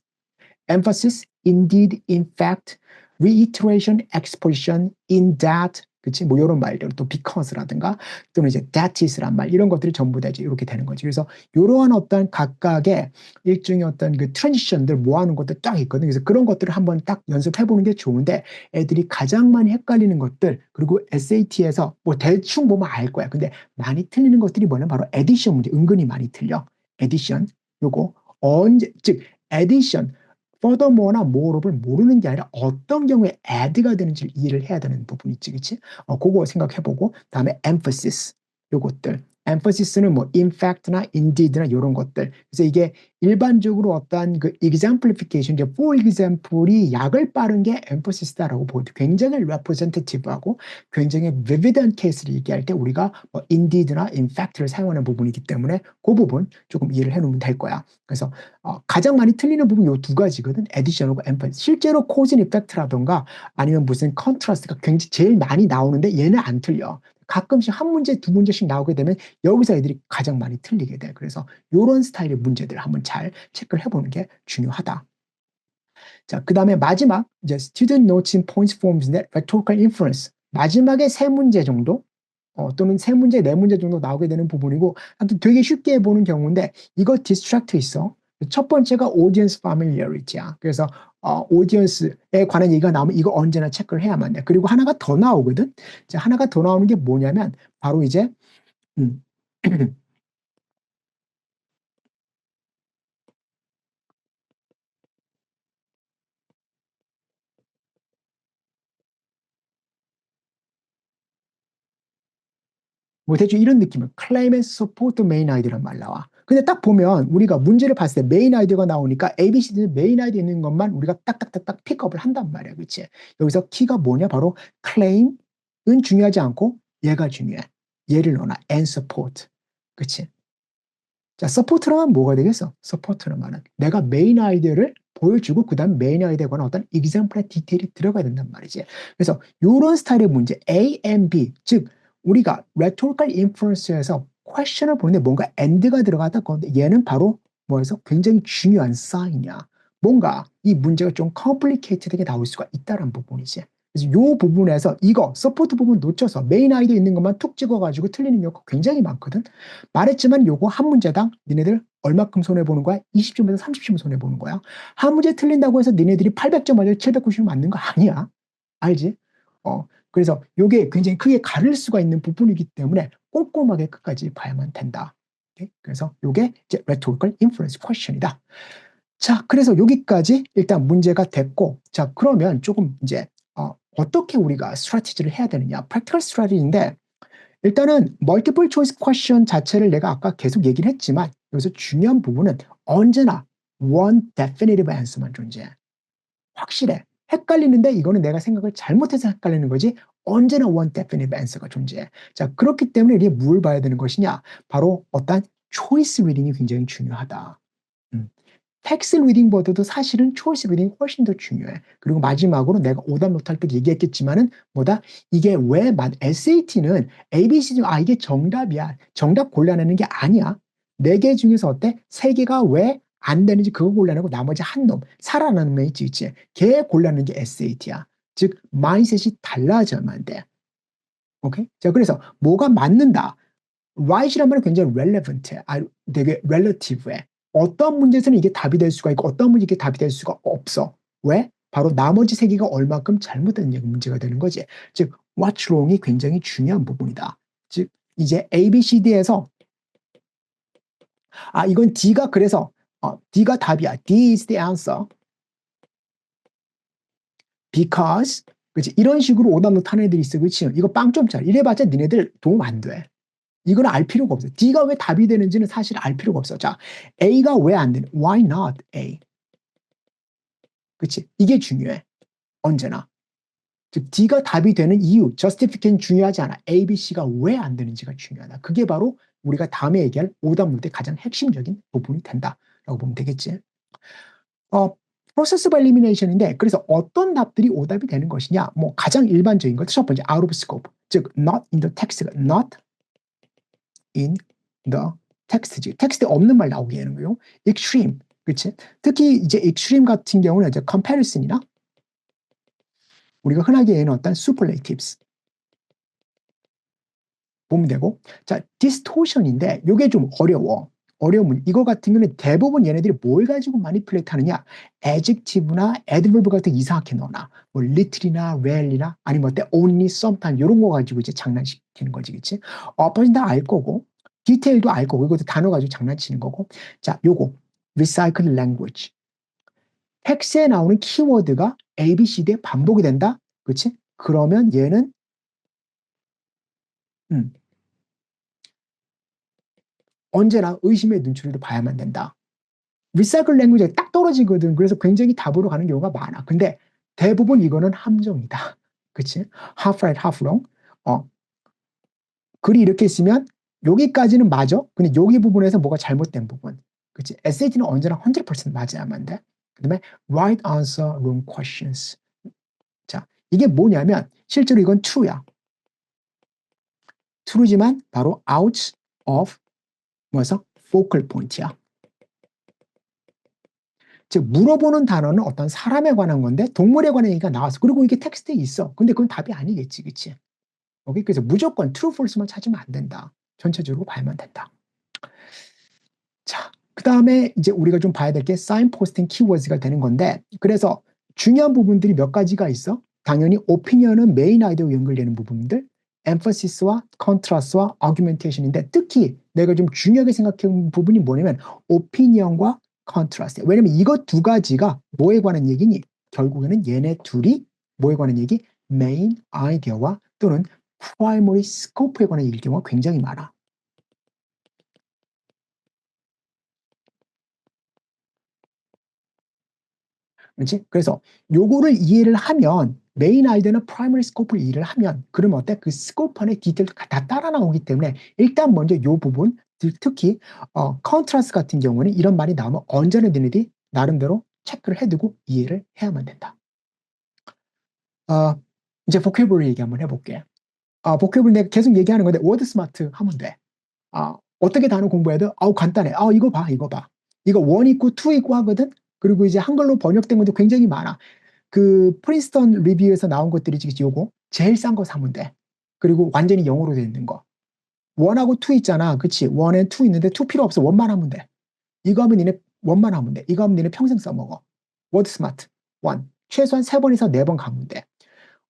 Speaker 1: emphasis, indeed, in fact, reiteration, exposition, in that, 그치? 뭐 이런 말들, 또 because라든가 또는 이제 that is란 말 이런 것들이 전부 다 이제 이렇게 되는 거지. 그래서 이러한 어떤 각각의 일종의 어떤 그 트랜지션들 모아놓은 것도 딱 있거든. 그래서 그런 것들을 한번 딱 연습해 보는 게 좋은데 애들이 가장 많이 헷갈리는 것들 그리고 SAT에서 뭐 대충 보면 알 거야. 근데 많이 틀리는 것들이 뭐냐면 바로 에디션 문제 은근히 많이 틀려. 에디션 요거 언제 즉 에디션 furthermore나 moreover 모르는 게 아니라 어떤 경우에 add가 되는지를 이해를 해야 되는 부분이 있지, 그치? 그거 생각해보고, 다음에 emphasis, 요것들. emphasis는 뭐 in fact나 indeed나 이런 것들. 그래서 이게 일반적으로 어떤 그 exemplification, 이제 for example이 약을 빠른 게 emphasis,다라고 보는데 굉장히 representative하고 굉장히 vivid한 케이스를 얘기할 때 우리가 뭐 indeed나 in fact를 사용하는 부분이기 때문에 그 부분 조금 이해를 해놓으면 될 거야. 그래서 가장 많이 틀리는 부분 요 두 가지거든. 에디션하고 앰플. 실제로 코즈 앤 이펙트라던가 아니면 무슨 컨트라스트가 굉장히 제일 많이 나오는데 얘는 안 틀려. 가끔씩 한 문제, 두 문제씩 나오게 되면 여기서 애들이 가장 많이 틀리게 돼. 그래서 이런 스타일의 문제들을 한번 잘 체크를 해보는 게 중요하다. 자, 그 다음에 마지막 이제 student notes in points forms인데 rhetorical inference. 마지막에 세 문제 정도 또는 세 문제, 네 문제 정도 나오게 되는 부분이고 아무튼 되게 쉽게 보는 경우인데 이거 디스트랙트 있어. 첫 번째가 audience familiarity야. 그래서 audience에 관한 얘기가 나오면 이거 언제나 체크를 해야만 돼. 그리고 하나가 더 나오거든. 자, 하나가 더 나오는 게 뭐냐면 바로 이제 뭐 대충 이런 느낌을 claim and support main idea란 말 나와. 근데 딱 보면 우리가 문제를 봤을 때 메인 아이디어가 나오니까 ABCD 메인 아이디어 있는 것만 우리가 딱딱딱딱 픽업을 한단 말이야. 그치? 여기서 키가 뭐냐? 바로 claim은 중요하지 않고 얘가 중요해. 얘를 넣어놔. and support. 그치? 자, 서포트라면 뭐가 되겠어? 서포트라면은 내가 메인 아이디어를 보여주고 그 다음 메인 아이디어에 관한 어떤 example의 디테일이 들어가야 된단 말이지. 그래서 이런 스타일의 문제 A and B 즉 우리가 rhetorical inference에서 question을 보는데 뭔가 and가 들어가다 건데 얘는 바로 뭐해서 굉장히 중요한 사인이야. 뭔가 이 문제가 좀 complicated하게 나올 수가 있다는 부분이지. 그래서 이 부분에서 이거 서포트 부분 놓쳐서 메인 아이디어 있는 것만 툭 찍어가지고 틀리는 경우가 굉장히 많거든. 말했지만 요거 한 문제당 니네들 얼마큼 손해보는 거야? 20점에서 30점 손해보는 거야. 한 문제 틀린다고 해서 니네들이 800점 맞아요? 790점 맞는 거 아니야. 알지? 그래서 요게 굉장히 크게 가를 수가 있는 부분이기 때문에 꼼꼼하게 끝까지 봐야만 된다. 오케이? 그래서 요게 이제 rhetorical influence question이다. 자, 그래서 여기까지 일단 문제가 됐고, 자, 그러면 조금 이제 어떻게 우리가 스트래티지를 해야 되느냐? practical strategy인데 일단은 multiple choice question 자체를 내가 아까 계속 얘기를 했지만 여기서 중요한 부분은 언제나 one definitive answer만 존재해. 확실해. 헷갈리는데 이거는 내가 생각을 잘못해서 헷갈리는 거지 언제나 one definitive answer가 존재해. 자, 그렇기 때문에 이게 뭘 봐야 되는 것이냐? 바로 어떤 choice reading이 굉장히 중요하다. 텍스트 리딩보다도 사실은 초이스 리딩이 훨씬 더 중요해. 그리고 마지막으로 내가 오답 노트 할 때 얘기했겠지만은 뭐다? 이게 왜 SAT는 ABCD 이게 정답이야. 정답 골라내는 게 아니야. 4개 중에서 어때? 3개가 왜 안 되는지 그거 골라내고 나머지 한 놈, 살아나는 놈 있지. 걔 골라내는 게 SAT야. 즉 마인드셋이 달라져야만 돼. 오케이? 자, 그래서 뭐가 맞는다? right이란 말은 굉장히 relevant해. 되게 relative해. 어떤 문제에서는 이게 답이 될 수가 있고 어떤 문제 이게 답이 될 수가 없어. 왜? 바로 나머지 3개가 얼마큼 잘못된 문제가 되는 거지. 즉 what's wrong이 굉장히 중요한 부분이다. 즉 이제 ABCD에서 이건 D가 그래서 D가 답이야. D is the answer. because 그치? 이런 식으로 오답노트 하는 애들이 있어. 그치? 이거 빵점짜리. 이래봤자 니네들 도움 안 돼. 이건 알 필요가 없어. D가 왜 답이 되는지는 사실 알 필요가 없어. 자, A가 왜 안 되는? Why not A? 그치? 이게 중요해. 언제나. 즉 D가 답이 되는 이유, justification 중요하지 않아. A, B, C가 왜 안 되는지가 중요하다. 그게 바로 우리가 다음에 얘기할 오답노트의 가장 핵심적인 부분이 된다라고 보면 되겠지. process of elimination인데 그래서 어떤 답들이 오답이 되는 것이냐? 뭐 가장 일반적인 것 첫 번째 out of scope, 즉 not in the text가 not in the 텍스트지. 텍스트에 없는 말 나오게 하는 거예요. extreme. 그치? 특히 이제 extreme 같은 경우는 이제 comparison이나 우리가 흔하게 얘기하는 어떤 superlatives 보면 되고. 자, distortion인데 이게 좀 어려워. 어려운 이거 같은 경우는 대부분 얘네들이 뭘 가지고 마니플레이트 하느냐? adjective나 adverb 같은 이상하게 넣어놔. 뭐 little이나 rarely나 아니면 어때? only, sometimes 이런 거 가지고 이제 장난시키는 거지. 그치? 어퍼진 다 알 거고 디테일도 알 거고 이것도 단어 가지고 장난치는 거고. 자, 요거 recycled language. 텍스트에 나오는 키워드가 A, B, C, D에 반복이 된다. 그치? 그러면 얘는 언제나 의심의 눈초리로 봐야만 된다. 리사이클 랭귀지가 딱 떨어지거든. 그래서 굉장히 답으로 가는 경우가 많아. 근데 대부분 이거는 함정이다. 그치? half right, half wrong. 글이 이렇게 있으면 여기까지는 맞아. 근데 여기 부분에서 뭐가 잘못된 부분. 그치? SAT는 언제나 100% 맞아야만 돼. 그 다음에 right answer, wrong questions. 자, 이게 뭐냐면 실제로 이건 true야. true지만 바로 out of 뭐서 focal point야. 즉 물어보는 단어는 어떤 사람에 관한 건데 동물에 관한 얘기가 나왔어. 그리고 이게 텍스트에 있어. 근데 그건 답이 아니겠지. 그치? 오케이? 그래서 무조건 true, false만 찾으면 안 된다. 전체적으로 봐야만 된다. 자, 그 다음에 이제 우리가 좀 봐야 될 게 signposting keywords가 되는 건데 그래서 중요한 부분들이 몇 가지가 있어. 당연히 opinion은 메인 아이디어와 연결되는 부분들, emphasis,와 contrast와 argumentation인데 특히 내가 좀 중요하게 생각한 부분이 뭐냐면 opinion과 컨트라스트. 왜냐면 이것 두 가지가 뭐에 관한 얘기니? 결국에는 얘네 둘이 뭐에 관한 얘기? 메인 아이디어와 또는 프라이머리 스코프에 관한 얘기일 경우가 굉장히 많아. 그렇지? 그래서 요거를 이해를 하면 메인 아이디어나 프라이머리 스코프를 이해를 하면 그러면 어때? 그 스코프 안에 디테일도 다 따라 나오기 때문에 일단 먼저 요 부분 특히 컨트라스트 같은 경우는 이런 말이 나오면 언제나 너네들이 나름대로 체크를 해두고 이해를 해야만 된다. 이제 보캐블러리 얘기 한번 해볼게. 보캐블러리 내가 계속 얘기하는 건데 워드 스마트 하면 돼. 어떻게 단어 공부해야 돼? 간단해. 이거 봐, 이거 봐. 이거 원 있고 투 있고 하거든. 그리고 이제 한글로 번역된 것도 굉장히 많아. 그 프린스턴 리뷰에서 나온 것들이 지금 요거 제일 싼 거 사면 돼. 그리고 완전히 영어로 돼 있는 거. 원하고 투 있잖아. 그치? 원앤 투 있는데 투 필요 없어. 원만 하면 돼. 이거 하면 니네 원만 하면 돼. 이거 하면 니네 평생 써먹어. 워드 스마트 원. 최소한 3번 이상 4번 가면 돼.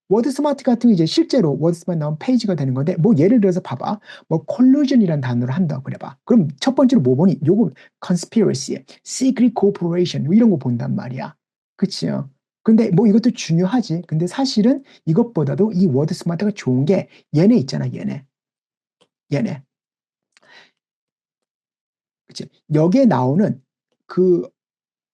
Speaker 1: 워드 스마트 같은 게 이제 실제로 워드 스마트 나온 페이지가 되는 건데, 뭐 예를 들어서 봐봐. 뭐 collusion이라는 단어를 한다 그래봐. 그럼 첫 번째로 뭐 보니? 요거 conspiracy, secret cooperation 뭐 이런 거 본단 말이야. 그치요? 근데 뭐 이것도 중요하지. 근데 사실은 이것보다도 이 워드 스마트가 좋은 게 얘네 있잖아, 얘네. 얘네. 그치? 여기에 나오는 그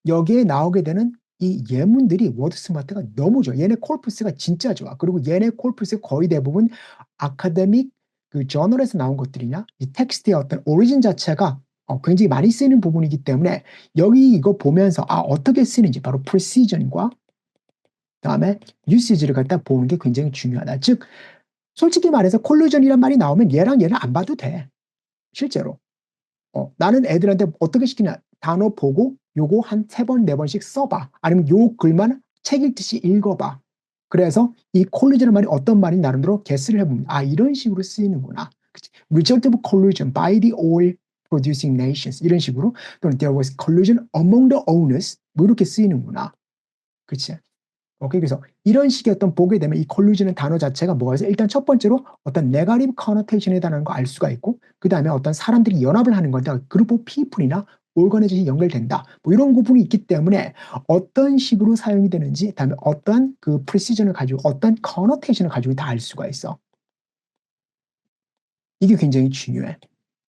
Speaker 1: 여기에 나오게 되는 이 예문들이 워드 스마트가 너무 좋아. 얘네 콜푸스가 진짜 좋아. 그리고 얘네 콜푸스 거의 대부분 아카데믹 그 저널에서 나온 것들이냐, 이 텍스트의 어떤 오리진 자체가 굉장히 많이 쓰이는 부분이기 때문에 여기 이거 보면서 어떻게 쓰는지 바로 precision과 그다음에 usage를 갖다 보는 게 굉장히 중요하다. 즉 솔직히 말해서 콜루전이란 말이 나오면 얘랑 얘를 안 봐도 돼. 실제로. 나는 애들한테 어떻게 시키냐. 단어 보고 요거 한 3번, 4번씩 써봐. 아니면 요 글만 책 읽듯이 읽어봐. 그래서 이 콜루전이라는 말이 어떤 말인지 나름대로 개수를 해봅니다. 이런 식으로 쓰이는구나. Result of collusion by the oil producing nations. 이런 식으로. 또는 there was collusion among the owners. 뭐 이렇게 쓰이는구나. 그치? 오케이. 그래서 이런 식의 어떤 보게 되면 이 콜루전의 단어 자체가 뭐가 있어? 일단 첫 번째로 어떤 네거티브 커노테이션에 대한 거 알 수가 있고, 그 다음에 어떤 사람들이 연합을 하는 건데 그룹 오브 피플이나 오르가니제이션이 연결된다. 뭐 이런 부분이 있기 때문에 어떤 식으로 사용이 되는지, 그다음에 어떤 그 프리시전을 가지고 어떤 커노테이션을 가지고 다 알 수가 있어. 이게 굉장히 중요해.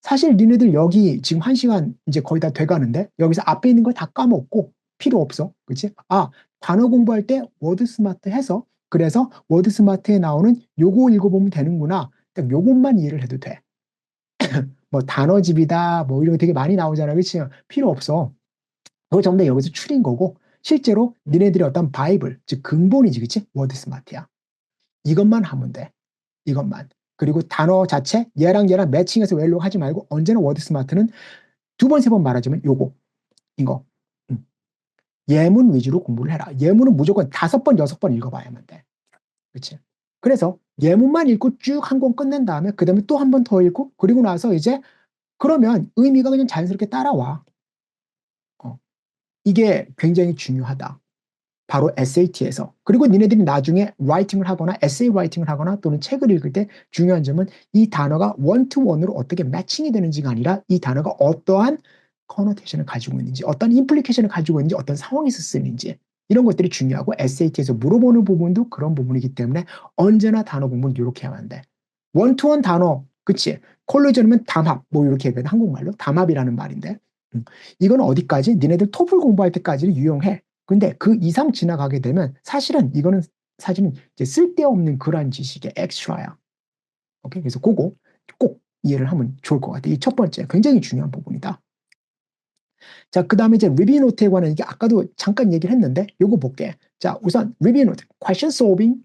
Speaker 1: 사실 니네들 여기 지금 1시간 이제 거의 다 돼가는데 여기서 앞에 있는 걸 다 까먹고 필요 없어. 그치? 단어 공부할 때 워드 스마트 해서 그래서 워드 스마트에 나오는 요거 읽어보면 되는구나. 딱 요것만 이해를 해도 돼. 뭐 단어집이다 뭐 이런 거 되게 많이 나오잖아. 그치? 필요 없어. 그거 전부 다 여기서 추린 거고 실제로 니네들이 어떤 바이블, 즉 근본이지. 그치? 워드 스마트야. 이것만 하면 돼. 이것만. 그리고 단어 자체 얘랑 얘랑 매칭해서 웰로 하지 말고 언제나 워드 스마트는 2번, 3번 말하자면 요거 이거 예문 위주로 공부를 해라. 예문은 무조건 5번, 6번 읽어봐야만 돼. 그치? 그래서 예문만 읽고 쭉 한 권 끝낸 다음에 그 다음에 또 한 번 더 읽고 그리고 나서 이제 그러면 의미가 그냥 자연스럽게 따라와. 이게 굉장히 중요하다. 바로 SAT에서. 그리고 니네들이 나중에 라이팅을 하거나 에세이 라이팅을 하거나 또는 책을 읽을 때 중요한 점은 이 단어가 원투원으로 어떻게 매칭이 되는지가 아니라 이 단어가 어떠한 커노테이션을 가지고 있는지, 어떤 임플리케이션을 가지고 있는지, 어떤 상황에서 쓰는지 이런 것들이 중요하고 SAT에서 물어보는 부분도 그런 부분이기 때문에 언제나 단어 공부는 이렇게 하면 돼. 원투원 단어, 그치? 콜루전이면 담합, 뭐 이렇게 얘기하는 한국말로 담합이라는 말인데 이건 어디까지? 니네들 토플 공부할 때까지는 유용해. 근데 그 이상 지나가게 되면 사실은 이거는 사실은 이제 쓸데없는 그러한 지식의 엑스트라야. 오케이? 그래서 그거 꼭 이해를 하면 좋을 것 같아. 이 첫 번째 굉장히 중요한 부분이다. 자, 그 다음에 이제 리뷰 노트에 관한 이게 아까도 잠깐 얘기를 했는데 요거 볼게. 자, 우선 리뷰 노트, question solving.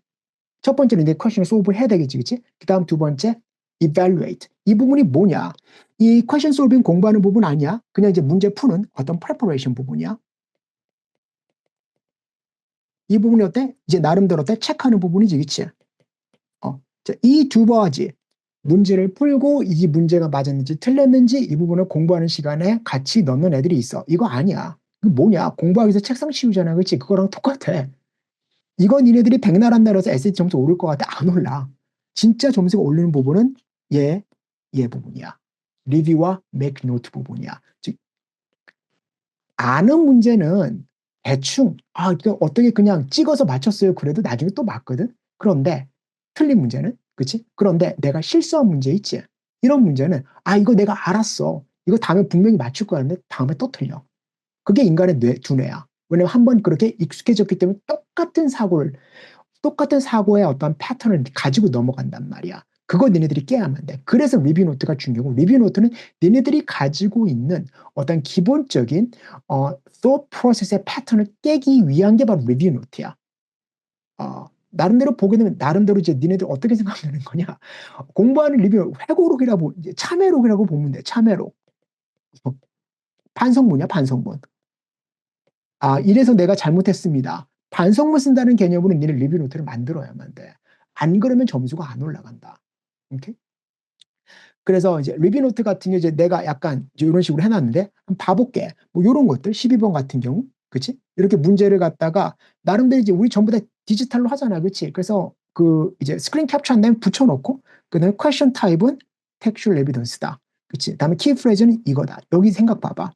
Speaker 1: 첫 번째는 이제 question solve 해야 되겠지, 그치? 그 다음 두 번째 evaluate. 이 부분이 뭐냐? 이 question solving 공부하는 부분 아니야. 그냥 이제 문제 푸는 어떤 preparation 부분이야. 이 부분이 어때? 이제 나름대로 어때? 체크하는 부분이지, 그치? 이 두 가지 문제를 풀고 이 문제가 맞았는지 틀렸는지 이 부분을 공부하는 시간에 같이 넣는 애들이 있어. 이거 아니야. 이거 뭐냐? 공부하기 위해서 책상 치우잖아, 그치? 그거랑 똑같아. 이건 니네들이 백날 한다 해서 SAT 점수 오를 것 같아? 안 올라. 진짜 점수가 오르는 부분은 얘 부분이야. 리뷰와 make note 부분이야. 즉 아는 문제는 대충 어떻게 그냥 찍어서 맞췄어요. 그래도 나중에 또 맞거든. 그런데 틀린 문제는 그치? 그런데 내가 실수한 문제 있지. 이런 문제는 이거 내가 알았어. 이거 다음에 분명히 맞출 거야. 근데 다음에 또 틀려. 그게 인간의 두뇌야. 왜냐면 한번 그렇게 익숙해졌기 때문에 똑같은 사고의 어떤 패턴을 가지고 넘어간단 말이야. 그거 너네들이 깨야만 돼. 그래서 리뷰 노트가 중요하고 리뷰 노트는 너네들이 가지고 있는 어떤 기본적인 thought process의 패턴을 깨기 위한 게 바로 리뷰 노트야. 나름대로 보게 되면 나름대로 이제 니네들 어떻게 생각하는 거냐. 공부하는 리뷰 회고록이라고 참회록이라고 보면 돼. 참회록. 반성문이야 반성문. 이래서 내가 잘못했습니다. 반성문 쓴다는 개념으로 니네 리뷰 노트를 만들어야만 돼. 안 그러면 점수가 안 올라간다. 오케이? 그래서 이제 리뷰 노트 같은 경우 이제 내가 약간 이런 식으로 해놨는데 한번 봐볼게. 뭐 이런 것들 12번 같은 경우, 그렇지? 이렇게 문제를 갖다가 나름대로 이제 우리 전부 다 디지털로 하잖아, 그렇지? 그래서 그 이제 스크린 캡처한 다음에 붙여놓고 그다음에 퀘션 타입은 텍스츄얼 에비던스다. 그치? 다음에 키 프레즈는 이거다. 여기 생각 봐봐.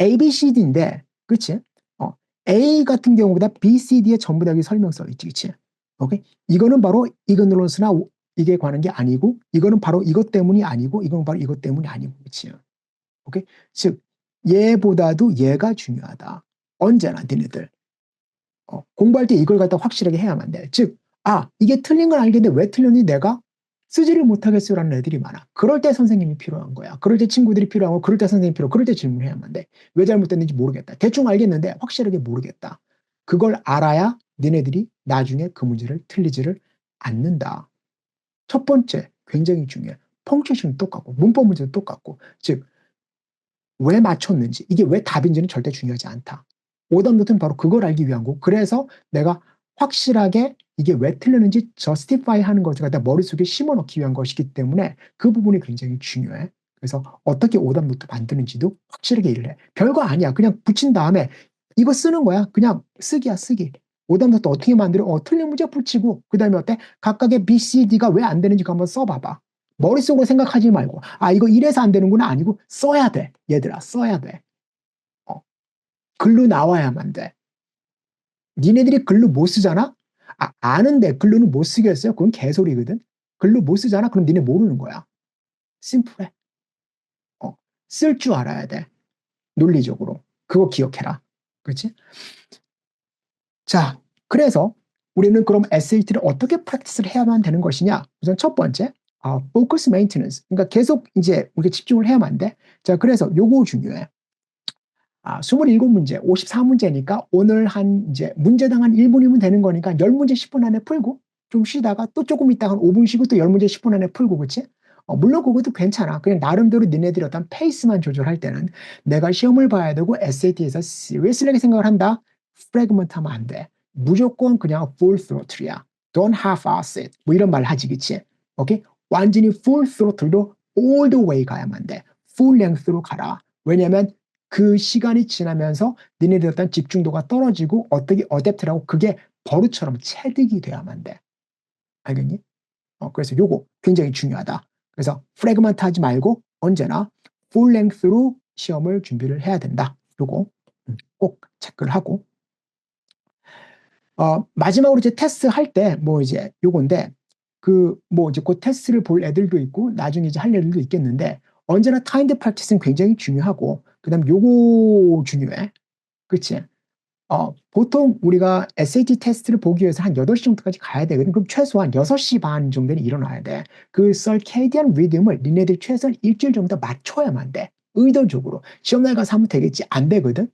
Speaker 1: A, B, C, D인데, 그치? 어, A 같은 경우보다 B, C, D에 전부 다 여기 설명서 있지, 그치? 오케이? 이거는 바로 이그노런스나 이게 관한 게 아니고, 이거는 바로 이것 때문이 아니고, 이건 바로 이것 때문이 아니고, 그치? 오케이? 즉, 얘보다도 얘가 중요하다. 언제나 니네들. 공부할 때 이걸 갖다 확실하게 해야만 돼. 즉, 이게 틀린 건 알겠는데 왜 틀렸니 내가 쓰지를 못하겠어라는 애들이 많아. 그럴 때 선생님이 필요한 거야. 그럴 때 친구들이 필요하고, 그럴 때 선생님이 필요하고, 그럴 때 질문해야만 돼. 왜 잘못됐는지 모르겠다. 대충 알겠는데 확실하게 모르겠다. 그걸 알아야 니네들이 나중에 그 문제를 틀리지를 않는다. 첫 번째, 굉장히 중요해. 펑츄에이션은 똑같고, 문법 문제도 똑같고, 즉, 왜 맞췄는지, 이게 왜 답인지는 절대 중요하지 않다. 오답 노트는 바로 그걸 알기 위한 거고, 그래서 내가 확실하게 이게 왜 틀렸는지 justify 하는 것을 갖다 머릿속에 심어넣기 위한 것이기 때문에 그 부분이 굉장히 중요해. 그래서 어떻게 오답 노트 만드는지도 확실하게 일을 해. 별거 아니야. 그냥 붙인 다음에 이거 쓰는 거야. 그냥 쓰기야, 쓰기. 오답 노트 어떻게 만들어? 틀린 문제 붙이고, 그 다음에 어때? 각각의 B, C, D가 왜 안 되는지 한번 써봐봐. 머릿속으로 생각하지 말고, 이거 이래서 안 되는구나 아니고 써야 돼. 얘들아, 써야 돼. 글로 나와야만 돼. 니네들이 글로 못 쓰잖아? 아는데 글로는 못 쓰겠어요? 그건 개소리거든. 글로 못 쓰잖아? 그럼 니네 모르는 거야. 심플해. 쓸 줄 알아야 돼. 논리적으로. 그거 기억해라. 그렇지? 자, 그래서 우리는 그럼 SAT를 어떻게 프랙티스를 해야만 되는 것이냐? 우선 첫 번째, focus maintenance. 그러니까 계속 이제 우리가 집중을 해야만 돼. 자, 그래서 요거 중요해. 27문제, 54문제니까 오늘 한 이제 문제당 한 1분이면 되는 거니까 10문제 10분 안에 풀고 좀 쉬다가 또 조금 있다가 한 5분 쉬고 또 10문제 10분 안에 풀고, 그치? 물론 그것도 괜찮아. 그냥 나름대로 니네들이 어떤 페이스만 조절할 때는 내가 시험을 봐야 되고 SAT에서 seriously하게 생각을 한다. 프래그먼트 하면 안 돼. 무조건 그냥 full throttle이야. Don't half-ass it. 뭐 이런 말 하지, 그치? 오케이? 완전히 full throttle도 all the way 가야만 돼. full length로 가라. 왜냐면 그 시간이 지나면서 니네들 어떤 집중도가 떨어지고 어떻게 어댑트라고 그게 버릇처럼 체득이 돼야만 돼. 알겠니? 그래서 요거 굉장히 중요하다. 그래서 프래그먼트 하지 말고 언제나 풀 랭스로 시험을 준비를 해야 된다. 요거 꼭 체크를 하고 마지막으로 이제 테스트 할 때 뭐 이제 요건데 그 뭐 이제 그 테스트를 볼 애들도 있고 나중에 이제 할 애들도 있겠는데 언제나 타임드 프랙티스는 굉장히 중요하고 그다음 요거 중요해. 그치? 보통 우리가 SAT 테스트를 보기 위해서 한 8시 정도까지 가야 되거든. 그럼 최소한 6시 반 정도는 일어나야 돼. 그 circadian rhythm을 니네들 최소한 일주일 정도 맞춰야만 돼. 의도적으로. 시험날 가서 하면 되겠지. 안 되거든.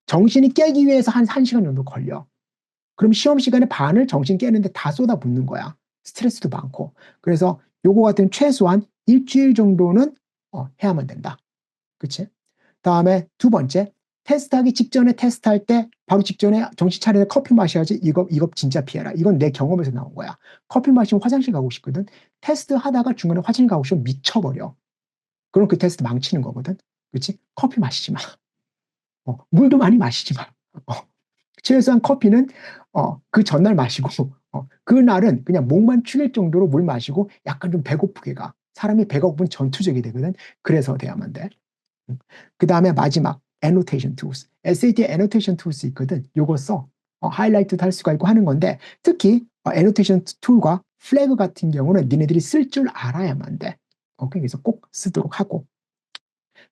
Speaker 1: 정신이 깨기 위해서 한 1시간 정도 걸려. 그럼 시험 시간에 반을 정신 깨는데 다 쏟아붓는 거야. 스트레스도 많고. 그래서 요거 같은 최소한 일주일 정도는 해야만 된다. 그치? 다음에 두 번째, 테스트하기 직전에 테스트할 때 바로 직전에 정신 차려서 커피 마셔야지. 이거 진짜 피해라. 이건 내 경험에서 나온 거야. 커피 마시면 화장실 가고 싶거든. 테스트 하다가 중간에 화장실 가고 싶으면 미쳐버려. 그럼 그 테스트 망치는 거거든. 그렇지? 커피 마시지 마. 물도 많이 마시지 마. 최소한 커피는 그 전날 마시고 그날은 그냥 목만 축일 정도로 물 마시고 약간 좀 배고프게 가. 사람이 배가 고프면 전투적이 되거든. 그래서 돼야만 돼. 그 다음에 마지막 annotation tools. SAT annotation tools 있거든. 요거 써. 하이라이트도 할 수가 있고 하는 건데 특히 annotation 툴과 플래그 같은 경우는 니네들이 쓸 줄 알아야만 돼. 오케이? 그래서 꼭 쓰도록 하고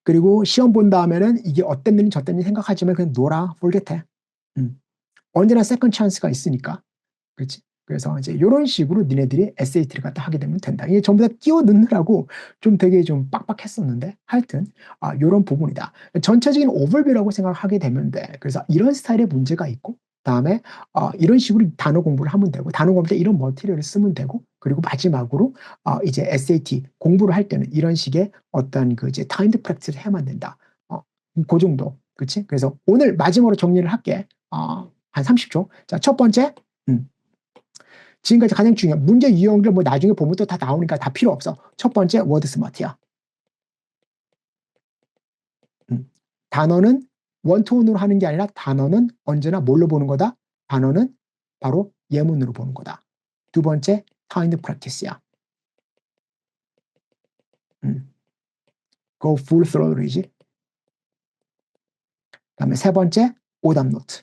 Speaker 1: 그리고 시험 본 다음에는 이게 어땠는지 저땠는지 생각하지만 그냥 놀아. forget 해. 언제나 세컨 찬스가 있으니까. 그렇지? 그래서 이제 이런 식으로 니네들이 SAT를 갖다 하게 되면 된다. 이게 전부 다 끼워 넣느라고 좀 되게 좀 빡빡했었는데 하여튼 이런 부분이다. 전체적인 오버뷰라고 생각하게 되면 돼. 그래서 이런 스타일의 문제가 있고 다음에 이런 식으로 단어 공부를 하면 되고 단어 공부할 때 이런 머티리얼을 쓰면 되고 그리고 마지막으로 이제 SAT 공부를 할 때는 이런 식의 어떤 그 이제 타임드 프랙티스를 해야만 된다. 그 정도. 그렇지? 그래서 오늘 마지막으로 정리를 할게. 한 30초. 자, 첫 번째. 지금까지 가장 중요한 문제 유형들 뭐 나중에 보면 또 다 나오니까 다 필요 없어. 첫 번째 워드 스마트야. 단어는 원톤으로 하는 게 아니라 단어는 언제나 뭘로 보는 거다? 단어는 바로 예문으로 보는 거다. 두 번째 kind practice야. go full throttl이지. 그다음에 세 번째 오답 노트.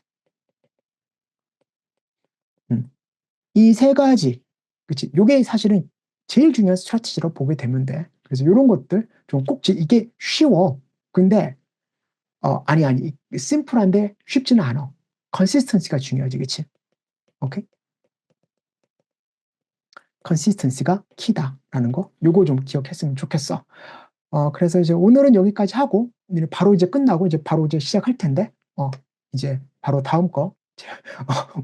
Speaker 1: 이 세 가지, 그치? 요게 사실은 제일 중요한 스트래티지라고 보게 되면 돼. 그래서 요런 것들 좀 꼭, 이게 쉬워. 근데, 아니, 심플한데 쉽지는 않아. 컨시스턴시가 중요하지, 그치? 오케이? 컨시스턴시가 키다라는 거, 요거 좀 기억했으면 좋겠어. 그래서 이제 오늘은 여기까지 하고, 바로 이제 끝나고, 이제 바로 이제 시작할 텐데, 이제 바로 다음 거,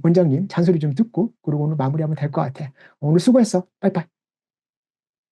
Speaker 1: 원장님 잔소리 좀 듣고, 그리고 오늘 마무리하면 될 것 같아. 오늘 수고했어. 빠이빠이.